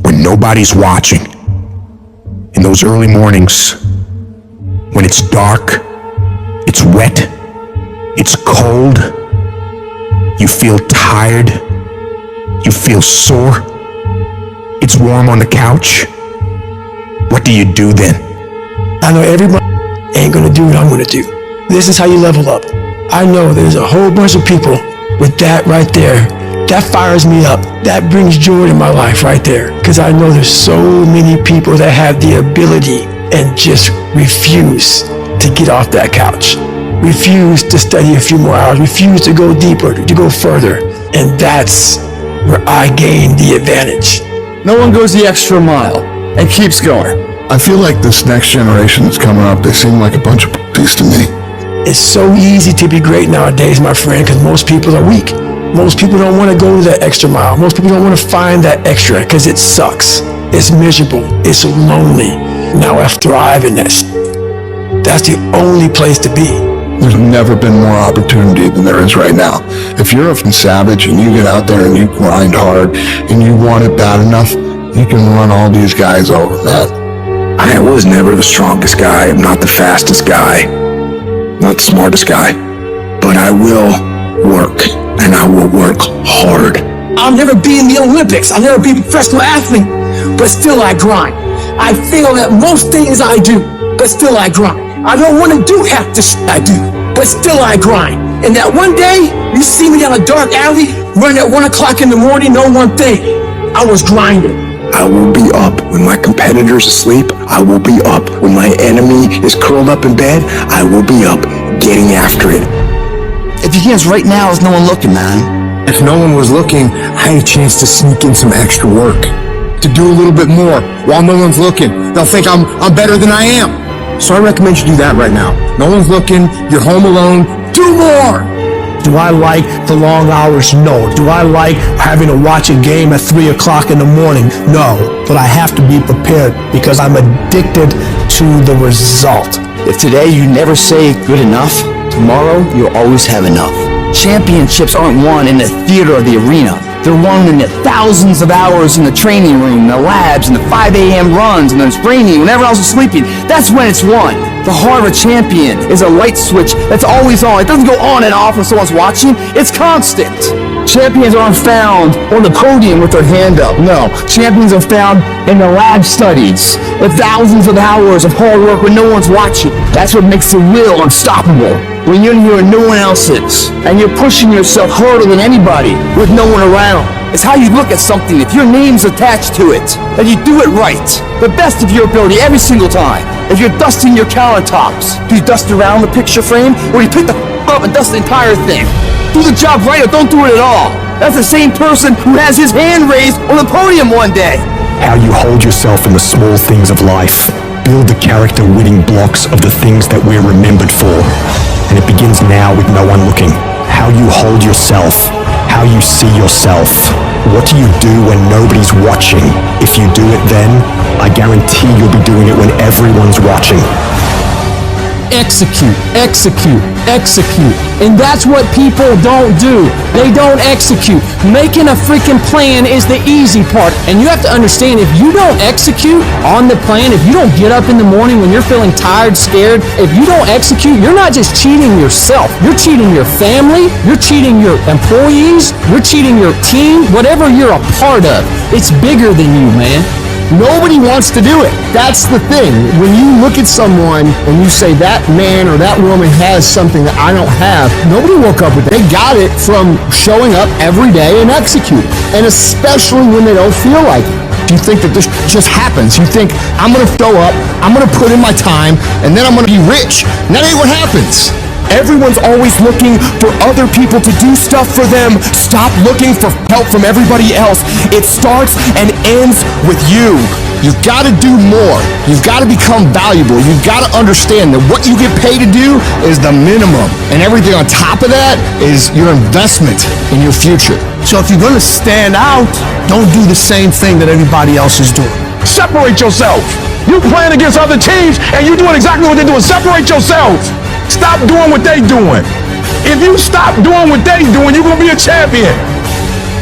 when nobody's watching. In those early mornings, when it's dark, it's wet, it's cold, you feel tired, you feel sore, it's warm on the couch. What do you do then? I know everybody ain't gonna do what I'm gonna do. This is how you level up. I know there's a whole bunch of people with that right there. That fires me up. That brings joy to my life right there. Because I know there's so many people that have the ability and just refuse to get off that couch. Refuse to study a few more hours. Refuse to go deeper, to go further. And that's where I gain the advantage. No one goes the extra mile and keeps going. I feel like this next generation that's coming up, they seem like a bunch of pussies to me. It's so easy to be great nowadays, my friend, because most people are weak. Most people don't want to go that extra mile. Most people don't want to find that extra because it sucks. It's miserable. It's lonely. Now I thrive in that. That's the only place to be. There's never been more opportunity than there is right now. If you're a savage and you get out there and you grind hard and you want it bad enough, you can run all these guys over, man. I was never the strongest guy. I'm not the fastest guy. Not the smartest guy. But I will work. And I will work hard. I'll never be in the Olympics. I'll never be a professional athlete. But still I grind. I fail at most things I do. But still I grind. I don't want to do half the shit I do. But still I grind. And that one day, you see me down a dark alley, running at 1 o'clock in the morning, know one thing. I was grinding. I will be up when my competitor's asleep. I will be up when my enemy is curled up in bed. I will be up getting after it. If you can't right now, there's no one looking, man. If no one was looking, I had a chance to sneak in some extra work. To do a little bit more while no one's looking. They'll think I'm better than I am. So I recommend you do that right now. No one's looking, you're home alone, do more! Do I like the long hours? No. Do I like having to watch a game at 3 o'clock in the morning? No. But I have to be prepared because I'm addicted to the result. If today you never say good enough, tomorrow you'll always have enough. Championships aren't won in the theater or the arena. They're won in the thousands of hours in the training room, the labs, and the 5 a.m. runs, and then it's raining when everyone else is sleeping. That's when it's won. The heart of a champion is a light switch that's always on. It doesn't go on and off when someone's watching. It's constant. Champions aren't found on the podium with their hand up. No, champions are found in the lab studies with thousands of hours of hard work when no one's watching. That's what makes the will unstoppable. When you're in here and no one else is, and you're pushing yourself harder than anybody with no one around. It's how you look at something. If your name's attached to it, then you do it right. The best of your ability every single time. If you're dusting your countertops, do you dust around the picture frame, or do you pick the up and dust the entire thing? Do the job right or don't do it at all. That's the same person who has his hand raised on the podium one day. How you hold yourself in the small things of life. Build the character-winning blocks of the things that we're remembered for. And it begins now with no one looking. How you hold yourself. How you see yourself. What do you do when nobody's watching? If you do it then, I guarantee you'll be doing it when everyone's watching. Execute, execute, execute. And that's what people don't do. They don't execute. Making a freaking plan is the easy part. And you have to understand, if you don't execute on the plan, if you don't get up in the morning when you're feeling tired, scared, if you don't execute, you're not just cheating yourself. You're cheating your family. You're cheating your employees. You're cheating your team. Whatever you're a part of, it's bigger than you, man. Nobody wants to do it. That's the thing. When you look at someone and you say that man or that woman has something that I don't have, nobody woke up with it. They got it from showing up every day and executing. And especially when they don't feel like it. You think that this just happens. You think, I'm going to show up, I'm going to put in my time, and then I'm going to be rich. And that ain't what happens. Everyone's always looking for other people to do stuff for them. Stop looking for help from everybody else. It starts and ends with you. You've got to do more. You've got to become valuable. You've got to understand that what you get paid to do is the minimum. And everything on top of that is your investment in your future. So if you're going to stand out, don't do the same thing that everybody else is doing. Separate yourself. You playing against other teams and you doing exactly what they're doing. Separate yourself. Stop doing what they doing. If you stop doing what they doing, you're going to be a champion.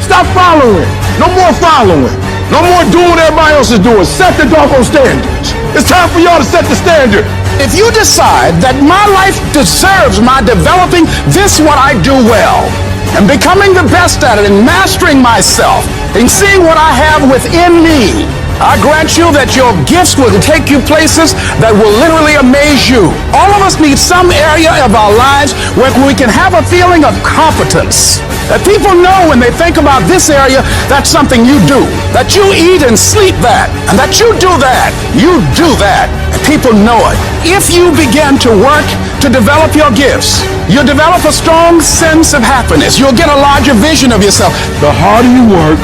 Stop following. No more following. No more doing what everybody else is doing. Set the doggone standards. It's time for y'all to set the standard. If you decide that my life deserves my developing this what I do well, and becoming the best at it, and mastering myself, and seeing what I have within me, I grant you that your gifts will take you places that will literally amaze you. All of us need some area of our lives where we can have a feeling of competence. That people know when they think about this area, that's something you do. That you eat and sleep that. And that you do that. You do that. And people know it. If you begin to work to develop your gifts, you'll develop a strong sense of happiness. You'll get a larger vision of yourself. The harder you work,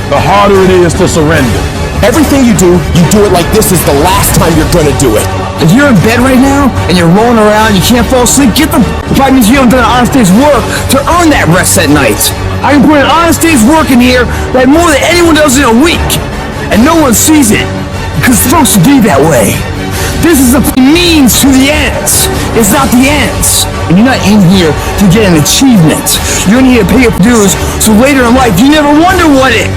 the harder it is to surrender. Everything you do it like this is the last time you're gonna do it. If you're in bed right now and you're rolling around, you can't fall asleep, get the probably means you haven't done an honest day's work to earn that rest at night. I can put an honest day's work in here that more than anyone does in a week, and no one sees it because it's supposed to be that way. This is a means to the ends. It's not the ends. And you're not in here to get an achievement. You're in here to pay your dues so later in life you never wonder what it.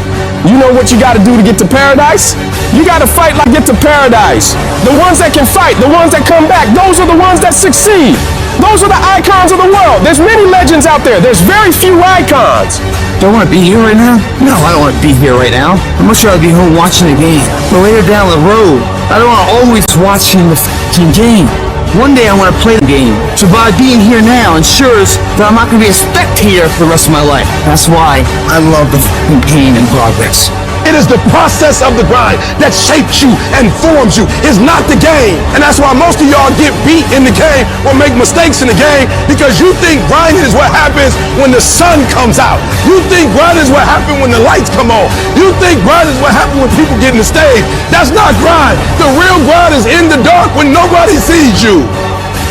You know what you got to do to get to paradise? You got to fight like get to paradise. The ones that can fight, the ones that come back, those are the ones that succeed. Those are the icons of the world. There's many legends out there. There's very few icons. Do I want to be here right now? No, I don't want to be here right now. I'm much rather be home watching the game. But later down the road, I don't want to always watching the f***ing game. One day I want to play the game. So by being here now ensures that I'm not going to be a spectator for the rest of my life. That's why I love the f***ing pain and progress. It is the process of the grind that shapes you and forms you. It's not the game. And that's why most of y'all get beat in the game or make mistakes in the game, because you think grinding is what happens when the sun comes out. You think grinding is what happens when the lights come on. You think grinding is what happens when people get in the stage. That's not grind. The real grind is in the dark when nobody sees you.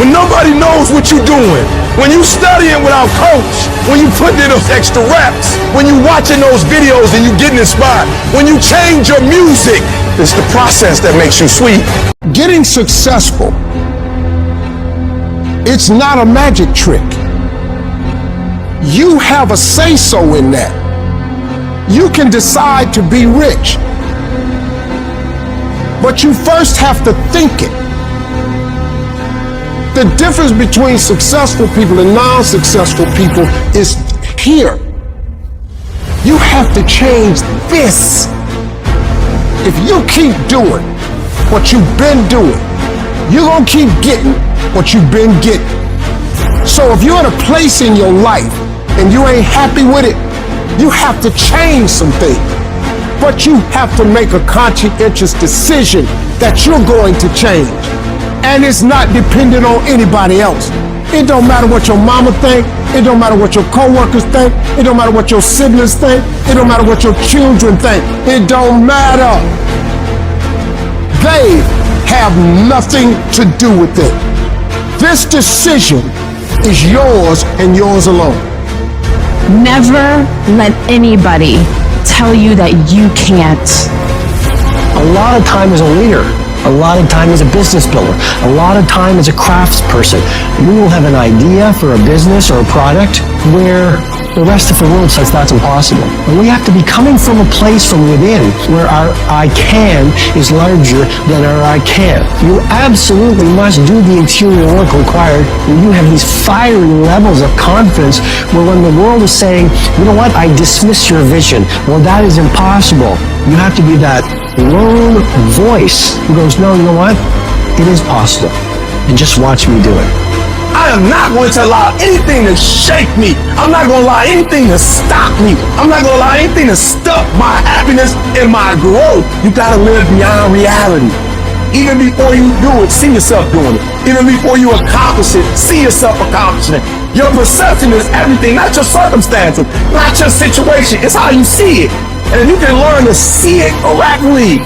When nobody knows what you're doing, when you studying without coach, when you putting in those extra reps, when you watching those videos and you getting inspired, when you change your music, it's the process that makes you sweet. Getting successful, it's not a magic trick. You have a say-so in that. You can decide to be rich, but you first have to think it. The difference between successful people and non-successful people is here. You have to change this. If you keep doing what you've been doing, you're gonna keep getting what you've been getting. So if you're in a place in your life and you ain't happy with it, you have to change some things. But you have to make a conscientious decision that you're going to change. And it's not dependent on anybody else. It don't matter what your mama think. It don't matter what your coworkers think. It don't matter what your siblings think. It don't matter what your children think. It don't matter. They have nothing to do with it. This decision is yours and yours alone. Never let anybody tell you that you can't. A lot of time as a leader, a lot of time as a business builder, a lot of time as a craftsperson, you will have an idea for a business or a product where the rest of the world says that's impossible. And we have to be coming from a place from within where our I can is larger than our I can't. You absolutely must do the interior work required when you have these fiery levels of confidence where when the world is saying, you know what, I dismiss your vision. Well, that is impossible. You have to be that lone voice who goes, no, you know what? It is possible. And just watch me do it. I am not going to allow anything to shake me. I'm not going to allow anything to stop me. I'm not going to allow anything to stop my happiness and my growth. You got to live beyond reality. Even before you do it, see yourself doing it. Even before you accomplish it, see yourself accomplishing it. Your perception is everything, not your circumstances, not your situation. It's how you see it. And if you can learn to see it correctly,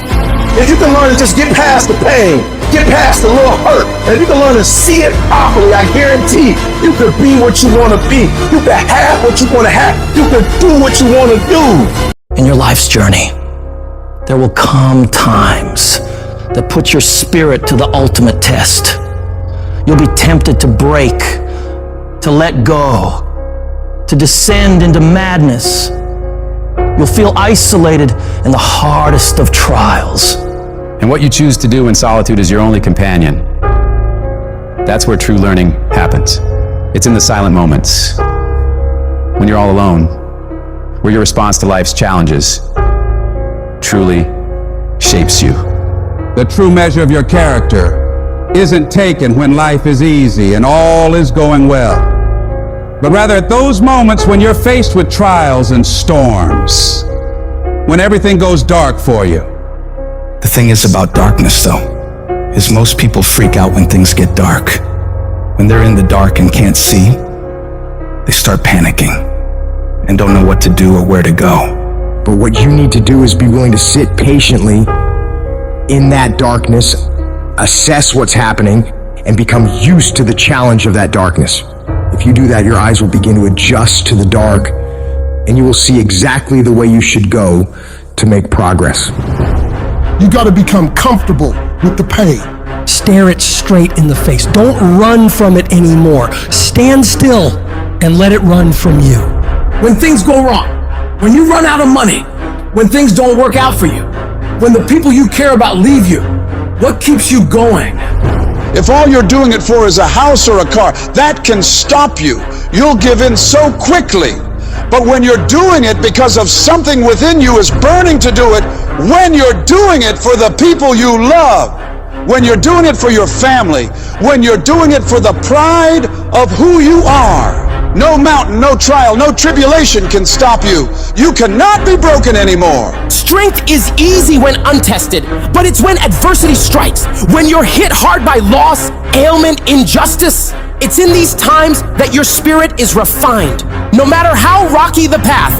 if you can learn to just get past the pain, get past the little hurt, and if you can learn to see it properly, I guarantee you can be what you want to be. You can have what you want to have. You can do what you want to do. In your life's journey, there will come times that put your spirit to the ultimate test. You'll be tempted to break, to let go, to descend into madness. You'll feel isolated in the hardest of trials. And what you choose to do in solitude is your only companion. That's where true learning happens. It's in the silent moments, when you're all alone, where your response to life's challenges truly shapes you. The true measure of your character isn't taken when life is easy and all is going well, but rather at those moments when you're faced with trials and storms, when everything goes dark for you. The thing is about darkness, though, is most people freak out when things get dark. When they're in the dark and can't see, they start panicking and don't know what to do or where to go. But what you need to do is be willing to sit patiently in that darkness, assess what's happening, and become used to the challenge of that darkness. If you do that, your eyes will begin to adjust to the dark, and you will see exactly the way you should go to make progress. You gotta become comfortable with the pain. Stare it straight in the face. Don't run from it anymore. Stand still and let it run from you. When things go wrong, when you run out of money, when things don't work out for you, when the people you care about leave you, what keeps you going? If all you're doing it for is a house or a car, that can stop you. You'll give in so quickly. But when you're doing it because of something within you is burning to do it, when you're doing it for the people you love, when you're doing it for your family, when you're doing it for the pride of who you are, no mountain, no trial, no tribulation can stop you. You cannot be broken anymore. Strength is easy when untested, but it's when adversity strikes, when you're hit hard by loss, ailment, injustice. It's in these times that your spirit is refined. No matter how rocky the path,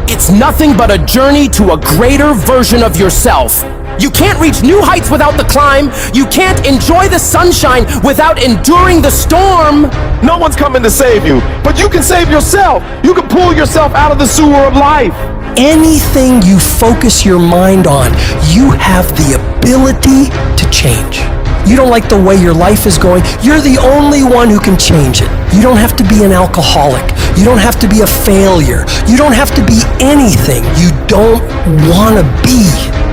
it's nothing but a journey to a greater version of yourself. You can't reach new heights without the climb. You can't enjoy the sunshine without enduring the storm. No one's coming to save you, but you can save yourself. You can pull yourself out of the sewer of life. Anything you focus your mind on, you have the ability to change. You don't like the way your life is going, you're the only one who can change it. You don't have to be an alcoholic. You don't have to be a failure. You don't have to be anything you don't want to be.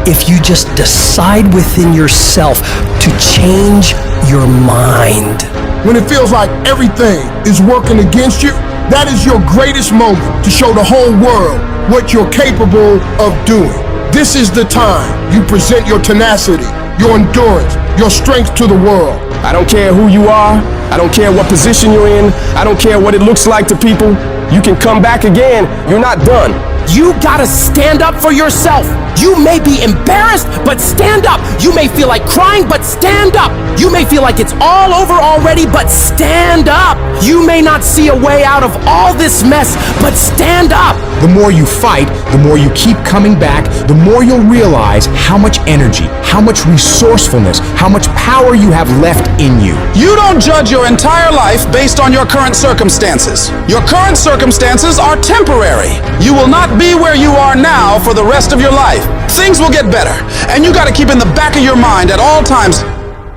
If you just decide within yourself to change your mind. When it feels like everything is working against you, that is your greatest moment to show the whole world what you're capable of doing. This is the time you present your tenacity, your endurance, your strength to the world. I don't care who you are. I don't care what position you're in. I don't care what it looks like to people. You can come back again. You're not done. You gotta stand up for yourself. You may be embarrassed, but stand up. You may feel like crying, but stand up. You may feel like it's all over already, but stand up. You may not see a way out of all this mess, but stand up. The more you fight, the more you keep coming back, the more you'll realize how much energy, how much resourcefulness, how much power you have left in you. You don't judge your entire life based on your current circumstances. Your current circumstances are temporary. You will not be where you are now for the rest of your life. Things will get better, and you got to keep in the back of your mind at all times,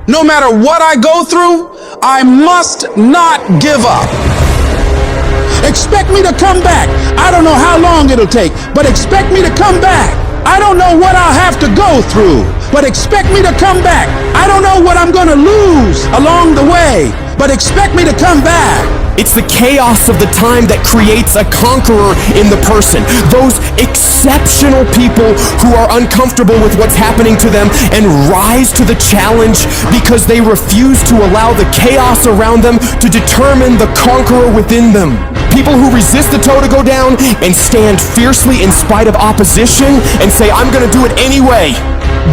no matter what I go through, I must not give up. Expect me to come back. I don't know how long it'll take, but expect me to come back. I don't know what I'll have to go through, but expect me to come back. I don't know what I'm going to lose along the way, but expect me to come back. It's the chaos of the time that creates a conqueror in the person. Those exceptional people who are uncomfortable with what's happening to them and rise to the challenge because they refuse to allow the chaos around them to determine the conqueror within them. People who resist the toe to go down and stand fiercely in spite of opposition and say, I'm gonna do it anyway.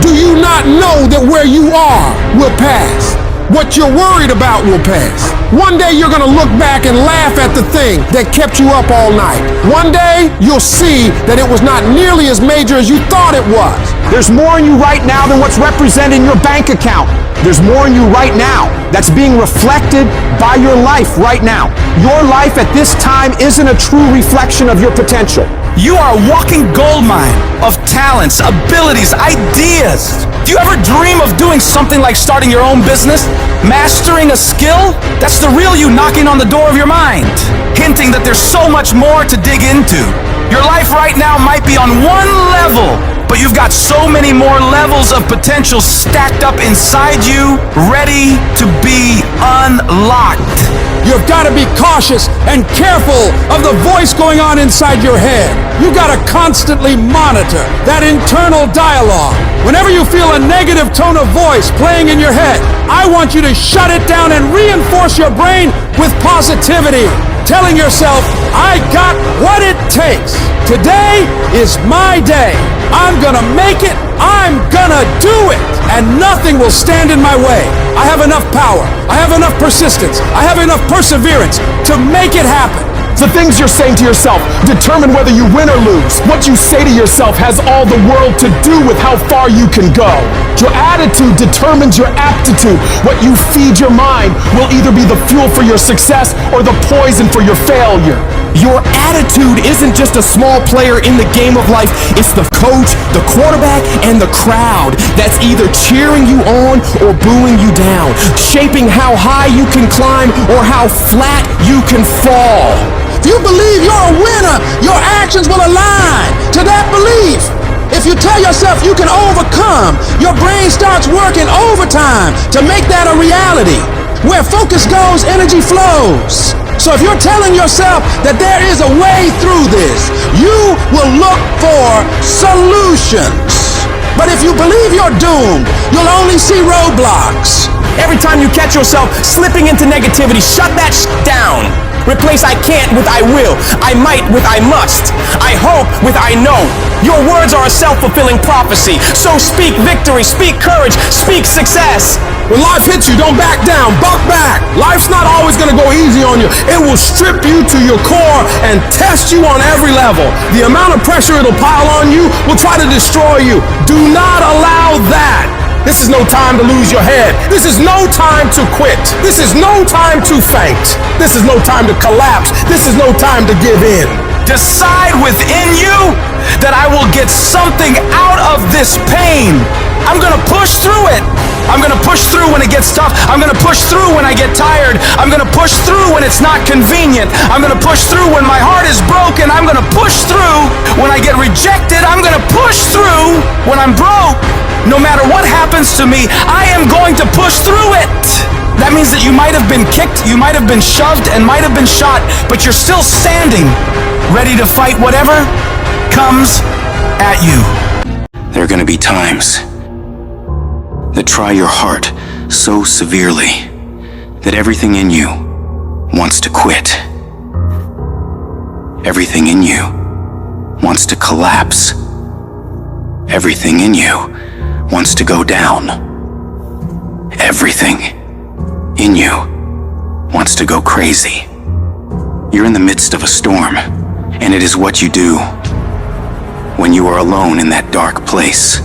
Do you not know that where you are will pass? What you're worried about will pass. One day you're gonna look back and laugh at the thing that kept you up all night. One day you'll see that it was not nearly as major as you thought it was. There's more in you right now than what's represented in your bank account. There's more in you right now that's being reflected by your life right now. Your life at this time isn't a true reflection of your potential. You are a walking goldmine of talents, abilities, ideas. Do you ever dream of doing something like starting your own business? Mastering a skill? That's the real you knocking on the door of your mind, hinting that there's so much more to dig into. Your life right now might be on one level, but you've got so many more levels of potential stacked up inside you, ready to be unlocked. You've got to be cautious and careful of the voice going on inside your head. You've got to constantly monitor that internal dialogue. Whenever you feel a negative tone of voice playing in your head, I want you to shut it down and reinforce your brain with positivity, telling yourself, I got what it takes. Today is my day. I'm gonna make it. I'm gonna do it. And nothing will stand in my way. I have enough power. I have enough persistence. I have enough perseverance to make it happen. The things you're saying to yourself determine whether you win or lose. What you say to yourself has all the world to do with how far you can go. Your attitude determines your aptitude. What you feed your mind will either be the fuel for your success or the poison for your failure. Your attitude isn't just a small player in the game of life. It's the coach, the quarterback, and the crowd that's either cheering you on or booing you down, shaping how high you can climb or how flat you can fall. If you believe you're a winner, your actions will align to that belief. If you tell yourself you can overcome, your brain starts working overtime to make that a reality. Where focus goes, energy flows. So if you're telling yourself that there is a way through this, you will look for solutions. But if you believe you're doomed, you'll only see roadblocks. Every time you catch yourself slipping into negativity, shut that down. Replace I can't with I will, I might with I must, I hope with I know. Your words are a self-fulfilling prophecy, so speak victory, speak courage, speak success. When life hits you, don't back down, buck back. Life's not always gonna go easy on you. It will strip you to your core and test you on every level. The amount of pressure it'll pile on you will try to destroy you. Do not allow that. This is no time to lose your head. This is no time to quit. This is no time to faint. This is no time to collapse. This is no time to give in. Decide within you that I will get something out of this pain. I'm gonna push through it. I'm gonna push through when it gets tough. I'm gonna push through when I get tired. I'm gonna push through when it's not convenient. I'm gonna push through when my heart is broken. I'm gonna push through when I get rejected. I'm gonna push through when I'm broke. No matter what happens to me, I am going to push through it. That means that you might have been kicked, you might have been shoved, and might have been shot, but you're still standing, ready to fight whatever comes at you. There are going to be times that try your heart so severely that everything in you wants to quit. Everything in you wants to collapse. Everything in you wants to go down. Everything in you wants to go crazy. You're in the midst of a storm, and it is what you do when you are alone in that dark place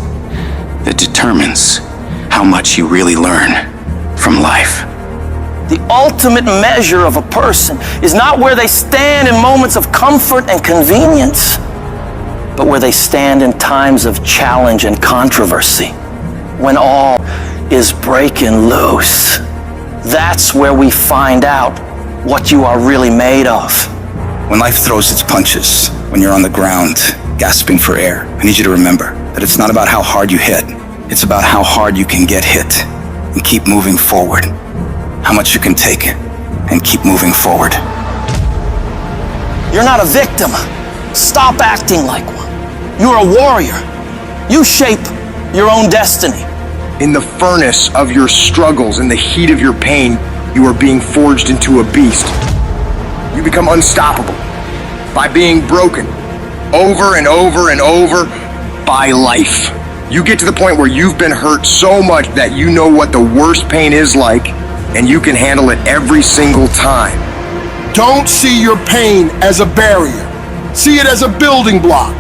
that determines how much you really learn from life. The ultimate measure of a person is not where they stand in moments of comfort and convenience, but where they stand in times of challenge and controversy, when all is breaking loose. That's where we find out what you are really made of. When life throws its punches, when you're on the ground, gasping for air, I need you to remember that it's not about how hard you hit. It's about how hard you can get hit and keep moving forward. How much you can take and keep moving forward. You're not a victim. Stop acting like one. You're a warrior. You shape your own destiny. In the furnace of your struggles, in the heat of your pain, you are being forged into a beast. You become unstoppable by being broken over and over and over by life. You get to the point where you've been hurt so much that you know what the worst pain is like, and you can handle it every single time. Don't see your pain as a barrier. See it as a building block.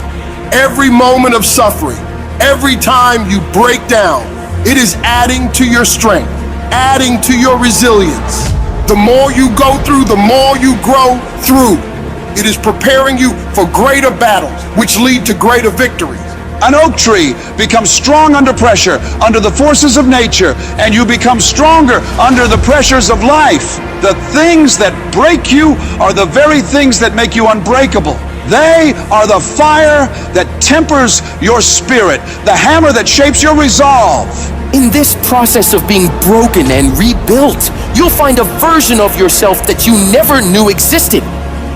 Every moment of suffering, every time you break down, it is adding to your strength, adding to your resilience. The more you go through, the more you grow through. It is preparing you for greater battles, which lead to greater victories. An oak tree becomes strong under pressure, under the forces of nature, and you become stronger under the pressures of life. The things that break you are the very things that make you unbreakable. They are the fire that tempers your spirit, the hammer that shapes your resolve. In this process of being broken and rebuilt, you'll find a version of yourself that you never knew existed.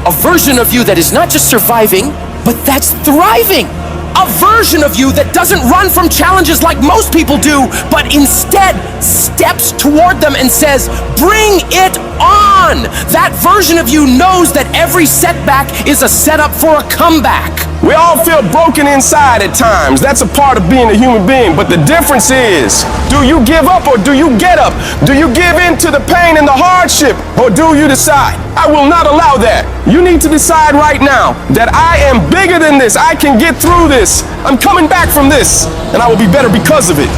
A version of you that is not just surviving, but that's thriving. A version of you that doesn't run from challenges like most people do, but instead steps toward them and says, bring it on! That version of you knows that every setback is a setup for a comeback. We all feel broken inside at times. That's a part of being a human being. But the difference is, do you give up or do you get up? Do you give in to the pain and the hardship or do you decide, I will not allow that? You need to decide right now that I am bigger than this. I can get through this. I'm coming back from this and I will be better because of it.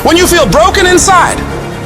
When you feel broken inside,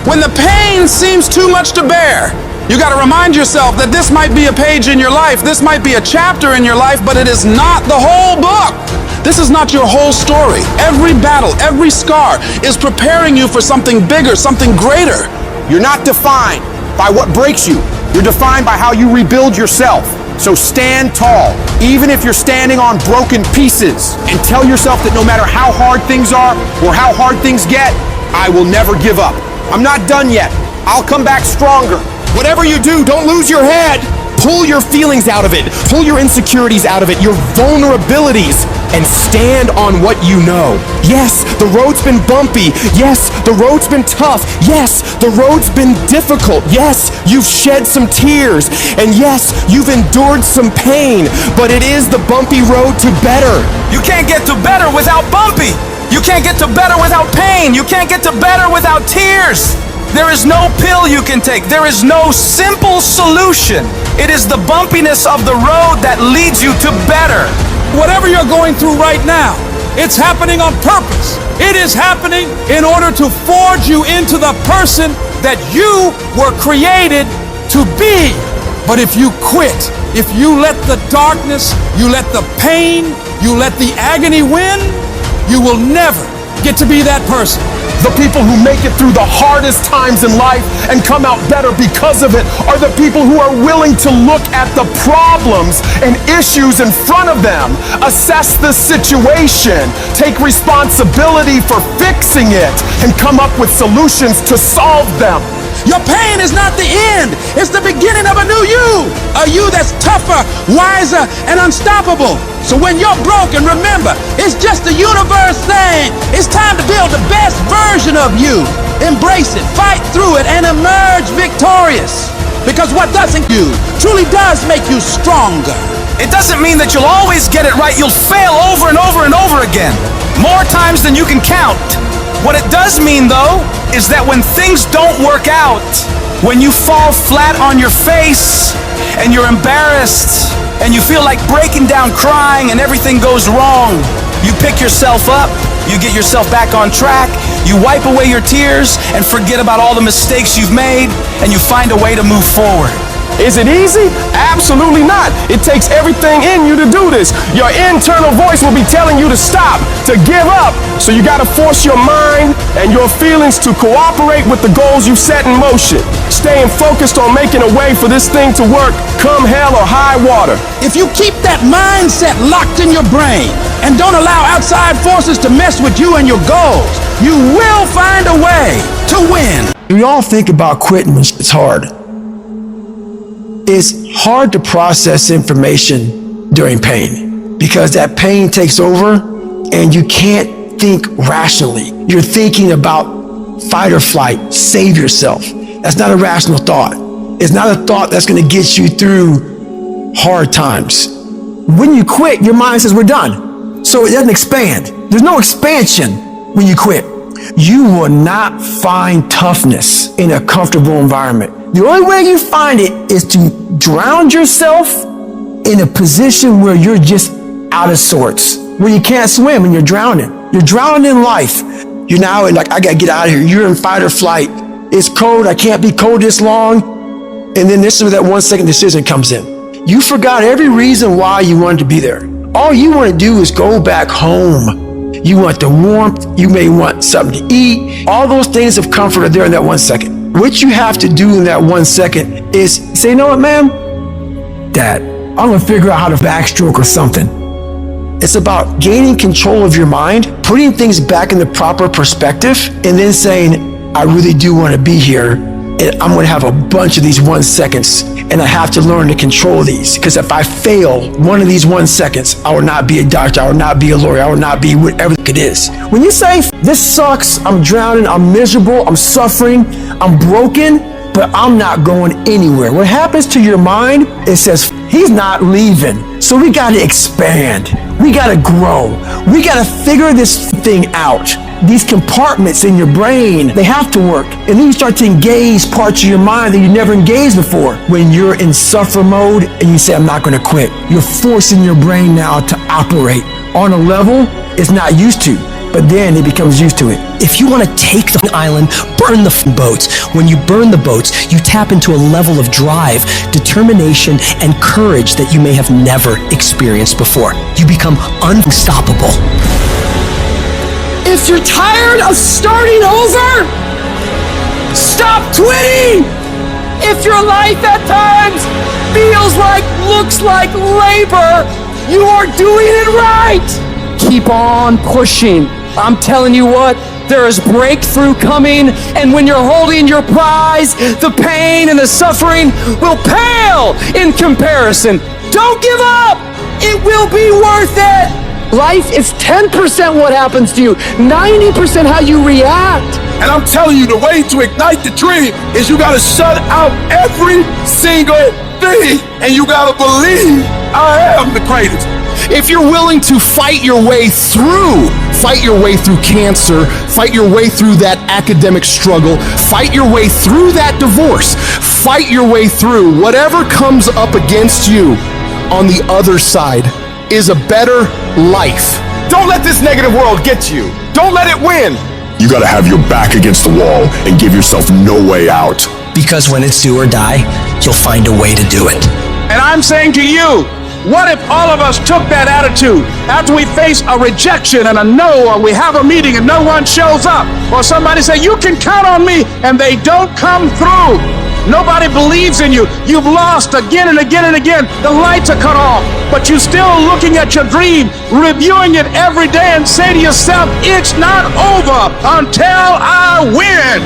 when the pain seems too much to bear, you got to remind yourself that this might be a page in your life, this might be a chapter in your life, but it is not the whole book. This is not your whole story. Every battle, every scar is preparing you for something bigger, something greater. You're not defined by what breaks you. You're defined by how you rebuild yourself. So stand tall, even if you're standing on broken pieces, and tell yourself that no matter how hard things are or how hard things get, I will never give up. I'm not done yet. I'll come back stronger. Whatever you do, don't lose your head. Pull your feelings out of it. Pull your insecurities out of it, your vulnerabilities, and stand on what you know. Yes, the road's been bumpy. Yes, the road's been tough. Yes, the road's been difficult. Yes, you've shed some tears. And yes, you've endured some pain. But it is the bumpy road to better. You can't get to better without bumpy. You can't get to better without pain. You can't get to better without tears. There is no pill you can take. There is no simple solution. It is the bumpiness of the road that leads you to better. Whatever you're going through right now, it's happening on purpose. It is happening in order to forge you into the person that you were created to be. But if you quit, if you let the darkness, you let the pain, you let the agony win, you will never get to be that person. The people who make it through the hardest times in life and come out better because of it are the people who are willing to look at the problems and issues in front of them, assess the situation, take responsibility for fixing it, and come up with solutions to solve them. Your pain is not the end. It's the beginning of a new you. A you that's tougher, wiser, and unstoppable. So when you're broken, remember, it's just the universe saying, it's time to build the best version of you. Embrace it, fight through it, and emerge victorious. Because what doesn't you truly does make you stronger. It doesn't mean that you'll always get it right. You'll fail over and over and over again. More times than you can count. What it does mean, though, is that when things don't work out, when you fall flat on your face and you're embarrassed and you feel like breaking down crying and everything goes wrong, you pick yourself up, you get yourself back on track, you wipe away your tears and forget about all the mistakes you've made, and you find a way to move forward. Is it easy? Absolutely not. It takes everything in you to do this. Your internal voice will be telling you to stop, to give up. So you got to force your mind and your feelings to cooperate with the goals you've set in motion. Staying focused on making a way for this thing to work, come hell or high water. If you keep that mindset locked in your brain and don't allow outside forces to mess with you and your goals, you will find a way to win. We all think about quitting when it's hard. It's hard to process information during pain because that pain takes over and you can't think rationally. You're thinking about fight or flight, save yourself. That's not a rational thought. It's not a thought that's going to get you through hard times. When you quit, your mind says we're done. So it doesn't expand. There's no expansion when you quit. You will not find toughness in a comfortable environment. The only way you find it is to drown yourself in a position where you're just out of sorts, where you can't swim and you're drowning. You're drowning in life. You're now in like, I gotta get out of here. You're in fight or flight. It's cold. I can't be cold this long. And then this is where that 1 second decision comes in. You forgot every reason why you wanted to be there. all you want to do is go back home. You want the warmth, you may want something to eat. All those things of comfort are there in that 1 second. What you have to do in that 1 second is say, you know what, man? Dad, I'm gonna figure out how to backstroke or something. It's about gaining control of your mind, putting things back in the proper perspective, and then saying, I really do want to be here, and I'm going to have a bunch of these 1 seconds, and I have to learn to control these, because if I fail one of these 1 seconds, I will not be a doctor, I will not be a lawyer, I will not be whatever it is. When you say, this sucks, I'm drowning, I'm miserable, I'm suffering, I'm broken, but I'm not going anywhere. What happens to your mind, it says, he's not leaving, so we got to expand. We gotta grow. We gotta figure this thing out. These compartments in your brain, they have to work. And then you start to engage parts of your mind that you never engaged before. When you're in suffer mode and you say, I'm not gonna quit, you're forcing your brain now to operate on a level it's not used to. But then it becomes used to it. If you want to take the island, burn the boats. When you burn the boats, you tap into a level of drive, determination, and courage that you may have never experienced before. You become unstoppable. If you're tired of starting over, stop quitting! If your life at times feels like, looks like labor, you are doing it right! Keep on pushing. I'm telling you what, there is breakthrough coming, and when you're holding your prize, the pain and the suffering will pale in comparison. Don't give up! It will be worth it! Life is 10% what happens to you, 90% how you react. And I'm telling you, the way to ignite the dream is you gotta shut out every single thing, and you gotta believe I am the greatest. If you're willing to fight your way through cancer, fight your way through that academic struggle, fight your way through that divorce, fight your way through whatever comes up against you, on the other side is a better life. Don't let this negative world get you. Don't let it win. You gotta have your back against the wall and give yourself no way out. Because when it's do or die, you'll find a way to do it. And I'm saying to you, what if all of us took that attitude after we face a rejection and a no, or we have a meeting and no one shows up, or somebody say, you can count on me, and they don't come through. Nobody believes in you. You've lost again and again and again. The lights are cut off, but you're still looking at your dream, reviewing it every day, and say to yourself, it's not over until I win.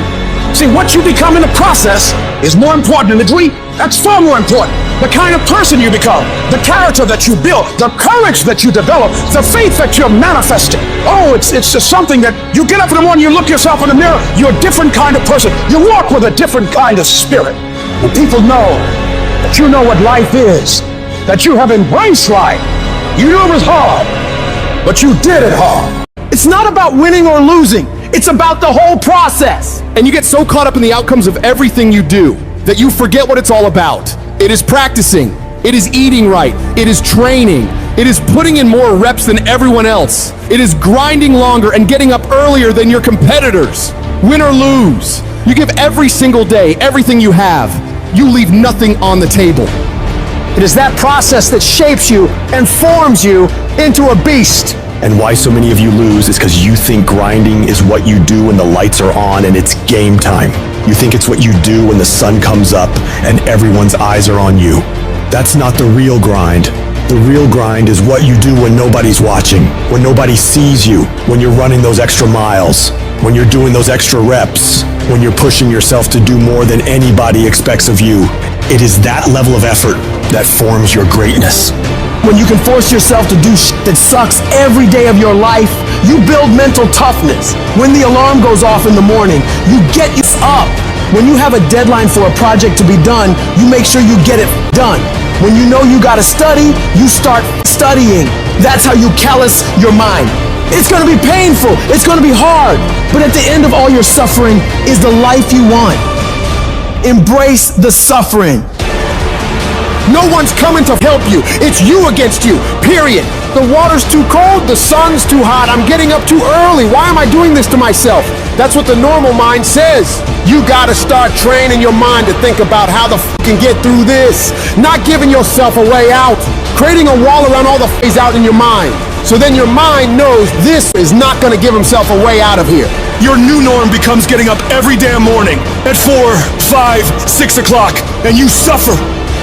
See, what you become in the process is more important than the dream. That's far more important. The kind of person you become, the character that you build, the courage that you develop, the faith that you're manifesting. Oh, it's just something that you get up in the morning, you look yourself in the mirror, you're a different kind of person. You walk with a different kind of spirit. And people know that you know what life is, that you have embraced life. You knew it was hard, but you did it hard. It's not about winning or losing. It's about the whole process. And you get so caught up in the outcomes of everything you do that you forget what it's all about. It is practicing. It is eating right. It is training. It is putting in more reps than everyone else. It is grinding longer and getting up earlier than your competitors. Win or lose, you give every single day everything you have. You leave nothing on the table. It is that process that shapes you and forms you into a beast. And why so many of you lose is because you think grinding is what you do when the lights are on and it's game time. You think it's what you do when the sun comes up and everyone's eyes are on you. That's not the real grind. The real grind is what you do when nobody's watching, when nobody sees you, when you're running those extra miles, when you're doing those extra reps, when you're pushing yourself to do more than anybody expects of you. It is that level of effort that forms your greatness. When you can force yourself to do shit that sucks every day of your life, you build mental toughness. When the alarm goes off in the morning, you get up. When you have a deadline for a project to be done, you make sure you get it done. When you know you gotta study, you start studying. That's how you callous your mind. It's gonna be painful, it's gonna be hard, but at the end of all your suffering is the life you want. Embrace the suffering. No one's coming to help you. It's you against you, period. The water's too cold, the sun's too hot, I'm getting up too early. Why am I doing this to myself? That's what the normal mind says. You gotta start training your mind to think about how the can get through this. Not giving yourself a way out. Creating a wall around all the ways out in your mind. So then your mind knows this is not gonna give himself a way out of here. Your new norm becomes getting up every damn morning at 4, 5, 6 o'clock, and you suffer.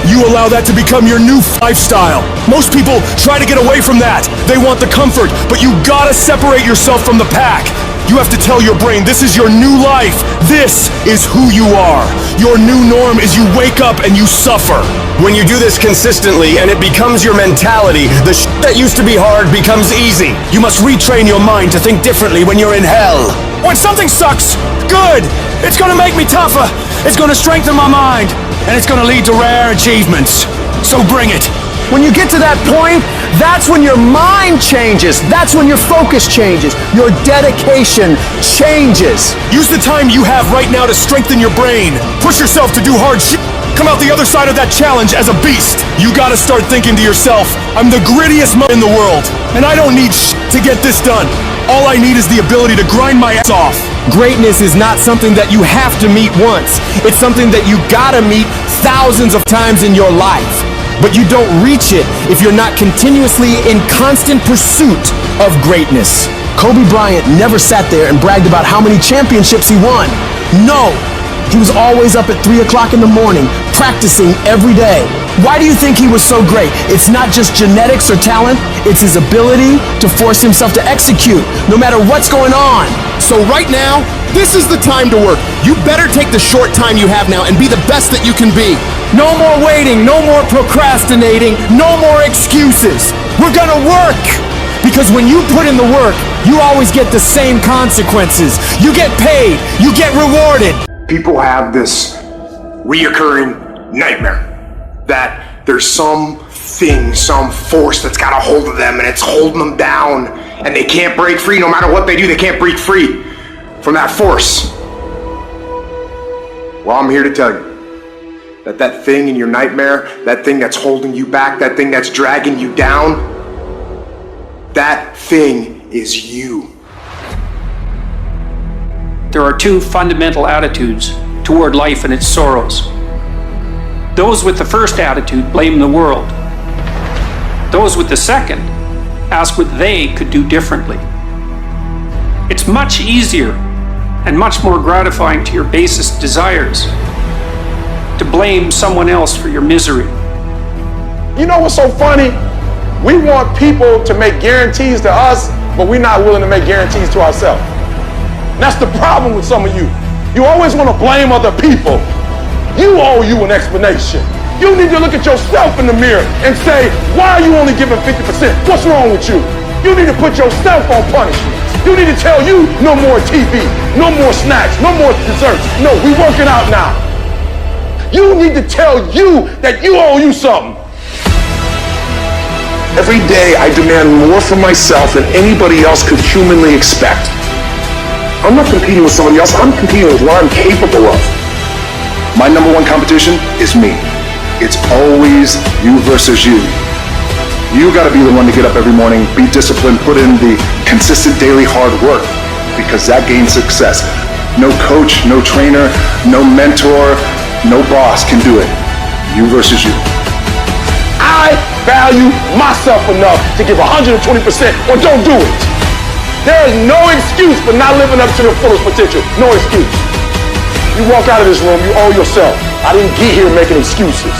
You allow that to become your new lifestyle. Most people try to get away from that. They want the comfort, but you gotta separate yourself from the pack. You have to tell your brain, this is your new life. This is who you are. Your new norm is you wake up and you suffer. When you do this consistently and it becomes your mentality, the shit that used to be hard becomes easy. You must retrain your mind to think differently when you're in hell. When something sucks, good. It's gonna make me tougher. It's gonna strengthen my mind. And it's gonna lead to rare achievements. So bring it. When you get to that point, that's when your mind changes. That's when your focus changes. Your dedication changes. Use the time you have right now to strengthen your brain. Push yourself to do hard shit. Come out the other side of that challenge as a beast. You gotta start thinking to yourself, I'm the grittiest in the world, and I don't need shit to get this done. All I need is the ability to grind my ass off. Greatness is not something that you have to meet once. It's something that you gotta meet thousands of times in your life. But you don't reach it if you're not continuously in constant pursuit of greatness. Kobe Bryant never sat there and bragged about how many championships he won. No, he was always up at 3 o'clock in the morning, practicing every day. Why do you think he was so great? It's not just genetics or talent, it's his ability to force himself to execute, no matter what's going on. So right now, this is the time to work. You better take the short time you have now and be the best that you can be. No more waiting, no more procrastinating, no more excuses. We're gonna work! Because when you put in the work, you always get the same consequences. You get paid, you get rewarded. People have this reoccurring nightmare that there's some thing, some force that's got a hold of them and it's holding them down and they can't break free. No matter what they do, they can't break free from that force. Well, I'm here to tell you that thing in your nightmare, that thing that's holding you back, that thing that's dragging you down, that thing is you. There are two fundamental attitudes toward life and its sorrows. Those with the first attitude blame the world. Those with the second ask what they could do differently. It's much easier and much more gratifying to your basest desires to blame someone else for your misery. You know what's so funny? We want people to make guarantees to us, but we're not willing to make guarantees to ourselves. And that's the problem with some of you. You always want to blame other people. You owe you an explanation. You need to look at yourself in the mirror and say, why are you only giving 50%? What's wrong with you? You need to put yourself on punishment. You need to tell you no more TV, no more snacks, no more desserts. No, we working out now. You need to tell you that you owe you something. Every day I demand more from myself than anybody else could humanly expect. I'm not competing with somebody else, I'm competing with what I'm capable of. My number one competition is me. It's always you versus you. You gotta be the one to get up every morning, be disciplined, put in the consistent daily hard work, because that gains success. No coach, no trainer, no mentor, no boss can do it. You versus you. I value myself enough to give 120% or don't do it. There is no excuse for not living up to the fullest potential. No excuse. You walk out of this room, you owe yourself. I didn't get here making excuses.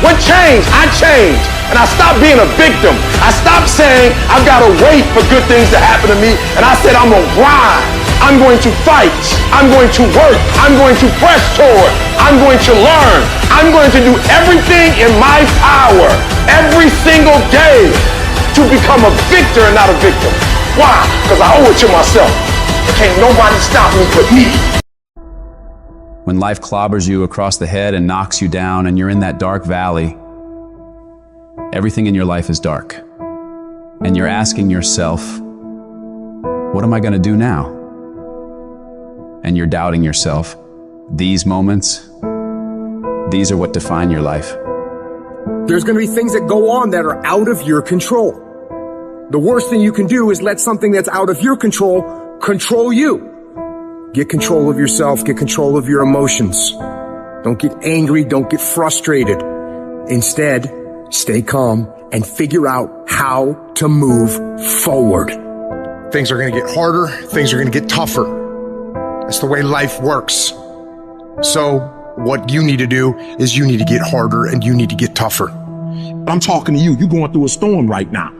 What changed? I changed. And I stopped being a victim. I stopped saying I've got to wait for good things to happen to me. And I said I'm going to grind. I'm going to fight. I'm going to work. I'm going to press toward. I'm going to learn. I'm going to do everything in my power every single day to become a victor and not a victim. Why? Because I owe it to myself. Can't nobody stop me but me. When life clobbers you across the head and knocks you down and you're in that dark valley, everything in your life is dark. And you're asking yourself, what am I going to do now? And you're doubting yourself. These moments, these are what define your life. There's going to be things that go on that are out of your control. The worst thing you can do is let something that's out of your control control you. Get control of yourself, get control of your emotions. Don't get angry, don't get frustrated. Instead, stay calm and figure out how to move forward. Things are gonna get harder, things are gonna get tougher. That's the way life works. So, what you need to do is you need to get harder and you need to get tougher. I'm talking to you. You're going through a storm right now.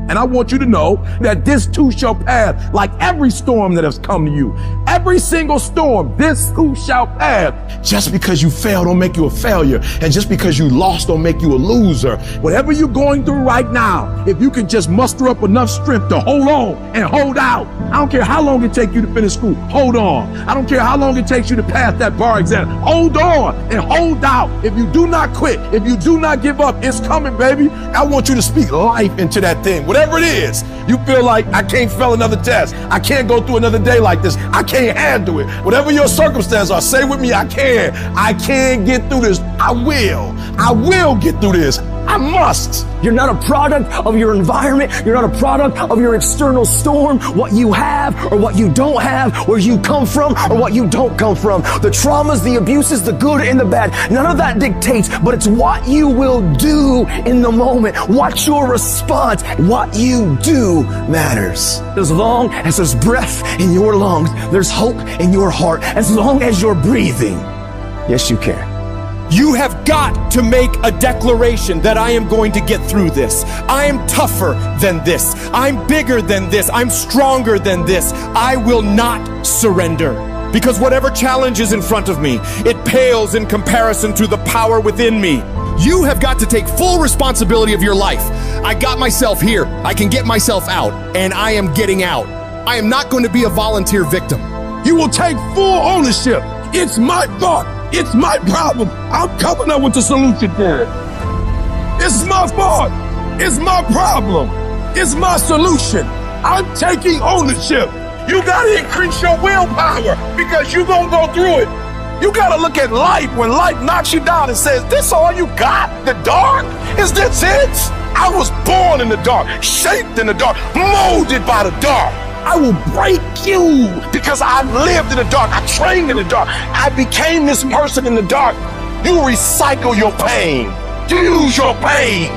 And I want you to know that this too shall pass, like every storm that has come to you. Every single storm, this too shall pass. Just because you fail don't make you a failure. And just because you lost don't make you a loser. Whatever you're going through right now, if you can just muster up enough strength to hold on and hold out. I don't care how long it takes you to finish school. Hold on. I don't care how long it takes you to pass that bar exam. Hold on and hold out. If you do not quit, if you do not give up, it's coming, baby. I want you to speak life into that thing. Whatever it is, you feel like I can't fail another test. I can't go through another day like this. I can't handle it. Whatever your circumstances are, say with me, I can. I can get through this. I will get through this. I must. You're not a product of your environment. You're not a product of your external storm, what you have or what you don't have, where you come from or what you don't come from. The traumas, the abuses, the good and the bad. None of that dictates, but it's what you will do in the moment. What's your response? What you do matters. As long as there's breath in your lungs, there's hope in your heart. As long as you're breathing, yes, you can. You have got to make a declaration that I am going to get through this. I am tougher than this. I'm bigger than this. I'm stronger than this. I will not surrender. Because whatever challenge is in front of me, it pales in comparison to the power within me. You have got to take full responsibility of your life. I got myself here. I can get myself out, and I am getting out. I am not going to be a volunteer victim. You will take full ownership. It's my thought. It's my problem. I'm coming up with the solution for it. It's my fault. It's my problem. It's my solution. I'm taking ownership. You gotta increase your willpower because you're gonna go through it. You gotta look at life when life knocks you down and says, this all you got? The dark? Is this it? I was born in the dark, shaped in the dark, molded by the dark. I will break you because I lived in the dark. I trained in the dark. I became this person in the dark. You recycle your pain. You use your pain.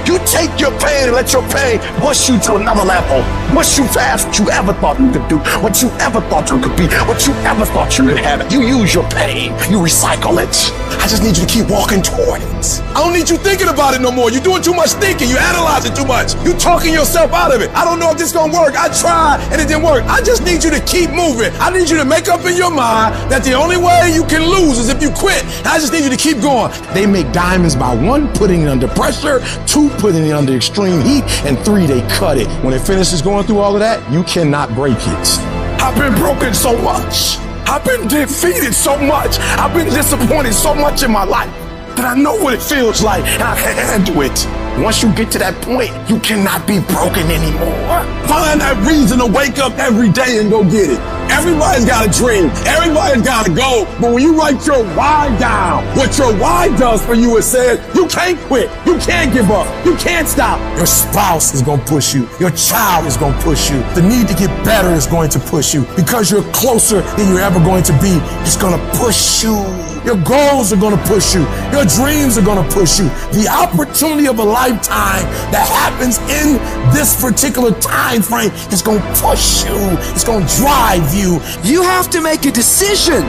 You take your pain and let your pain push you to another level. Push you past what you ever thought you could do, what you ever thought you could be, what you ever thought you could have. You use your pain. You recycle it. I just need you to keep walking toward it. I don't need you thinking about it no more. You're doing too much thinking. You're analyzing too much. You're talking yourself out of it. I don't know if this is gonna work. I tried and it didn't work. I just need you to keep moving. I need you to make up in your mind that the only way you can lose is if you quit. I just need you to keep going. They make diamonds by 1, putting it under pressure, 2, putting it under extreme heat, and 3, they cut it. When it finishes going through all of that, you cannot break it. I've been broken so much. I've been defeated so much. I've been disappointed so much in my life that I know what it feels like and I can handle it. Once you get to that point, you cannot be broken anymore. Find that reason to wake up every day and go get it. Everybody's got a dream. Everybody's got a goal. But when you write your why down, what your why does for you is says, you can't quit. You can't give up. You can't stop. Your spouse is going to push you. Your child is going to push you. The need to get better is going to push you. Because you're closer than you're ever going to be, it's going to push you. Your goals are going to push you. Your dreams are going to push you. The opportunity of a lifetime that happens in this particular time frame is going to push you. It's going to drive you. You have to make a decision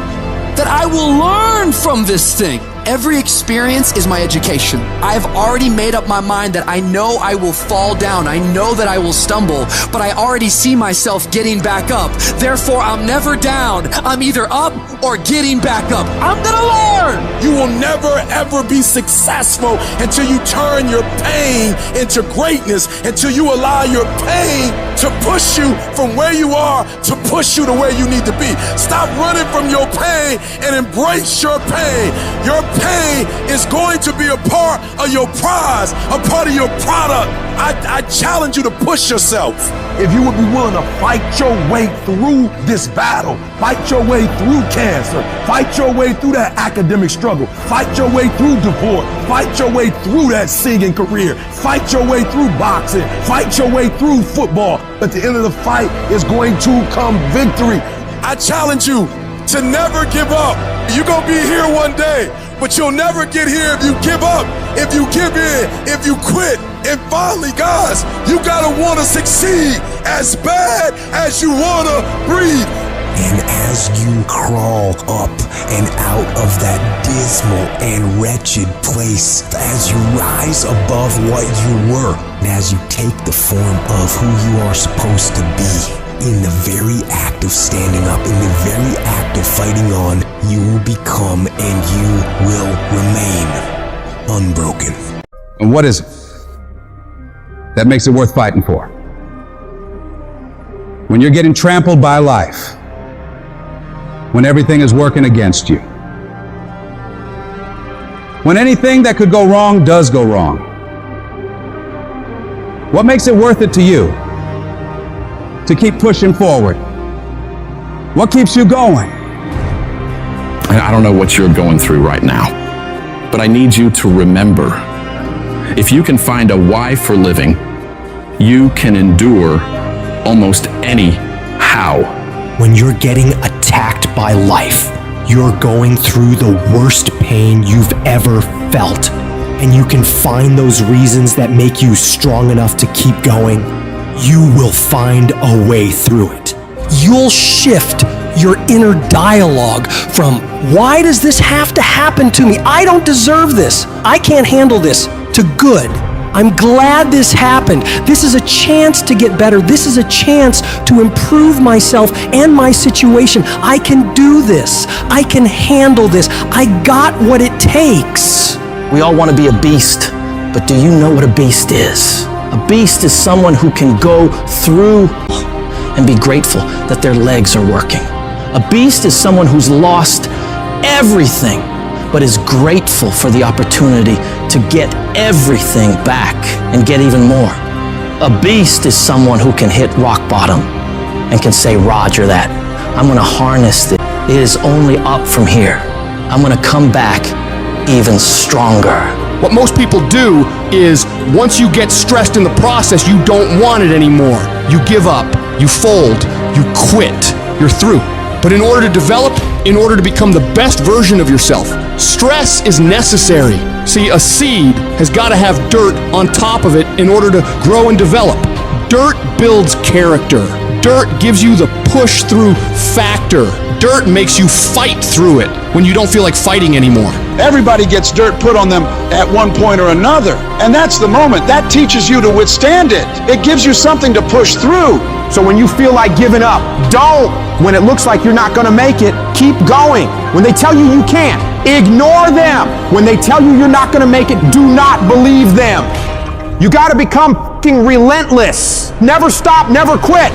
that I will learn from this thing. Every experience is my education. I've already made up my mind that I know I will fall down. I know that I will stumble, but I already see myself getting back up. Therefore, I'm never down. I'm either up or getting back up. I'm gonna learn. You will never ever be successful until you turn your pain into greatness, until you allow your pain to push you from where you are to push you to where you need to be. Stop running from your pain and embrace your pain. Your pain is going to be a part of your prize, a part of your product. I challenge you to push yourself. If you would be willing to fight your way through this battle, fight your way through cancer, fight your way through that academic struggle, fight your way through divorce, fight your way through that singing career, fight your way through boxing, fight your way through football. At the end of the fight is going to come victory. I challenge you to never give up. You're gonna be here one day, but you'll never get here if you give up, if you give in, if you quit. And finally, guys, you gotta wanna succeed as bad as you wanna breathe. And as you crawl up and out of that dismal and wretched place, as you rise above what you were, and as you take the form of who you are supposed to be, in the very act of standing up, in the very act of fighting on, you will become and you will remain unbroken. And what is it that makes it worth fighting for? When you're getting trampled by life, when everything is working against you, when anything that could go wrong does go wrong, what makes it worth it to you to keep pushing forward? What keeps you going? I don't know what you're going through right now, but I need you to remember, if you can find a why for living, you can endure almost any how. When you're getting attacked by life, you're going through the worst pain you've ever felt, and you can find those reasons that make you strong enough to keep going, you will find a way through it. You'll shift your inner dialogue from, why does this have to happen to me? I don't deserve this. I can't handle this, to good. I'm glad this happened. This is a chance to get better. This is a chance to improve myself and my situation. I can do this. I can handle this. I got what it takes. We all want to be a beast, but do you know what a beast is? A beast is someone who can go through and be grateful that their legs are working. A beast is someone who's lost everything, but is grateful for the opportunity to get everything back and get even more. A beast is someone who can hit rock bottom and can say, Roger that. I'm gonna harness this. It is only up from here. I'm gonna come back even stronger. What most people do is, once you get stressed in the process, you don't want it anymore. You give up, you fold, you quit, you're through. But in order to develop, in order to become the best version of yourself, stress is necessary. See, a seed has got to have dirt on top of it in order to grow and develop. Dirt builds character. Dirt gives you the push-through factor. Dirt makes you fight through it when you don't feel like fighting anymore. Everybody gets dirt put on them at one point or another. And that's the moment. That teaches you to withstand it. It gives you something to push through. So when you feel like giving up, don't. When it looks like you're not gonna make it, keep going. When they tell you you can't, ignore them. When they tell you you're not gonna make it, do not believe them. You gotta become fucking relentless. Never stop, never quit.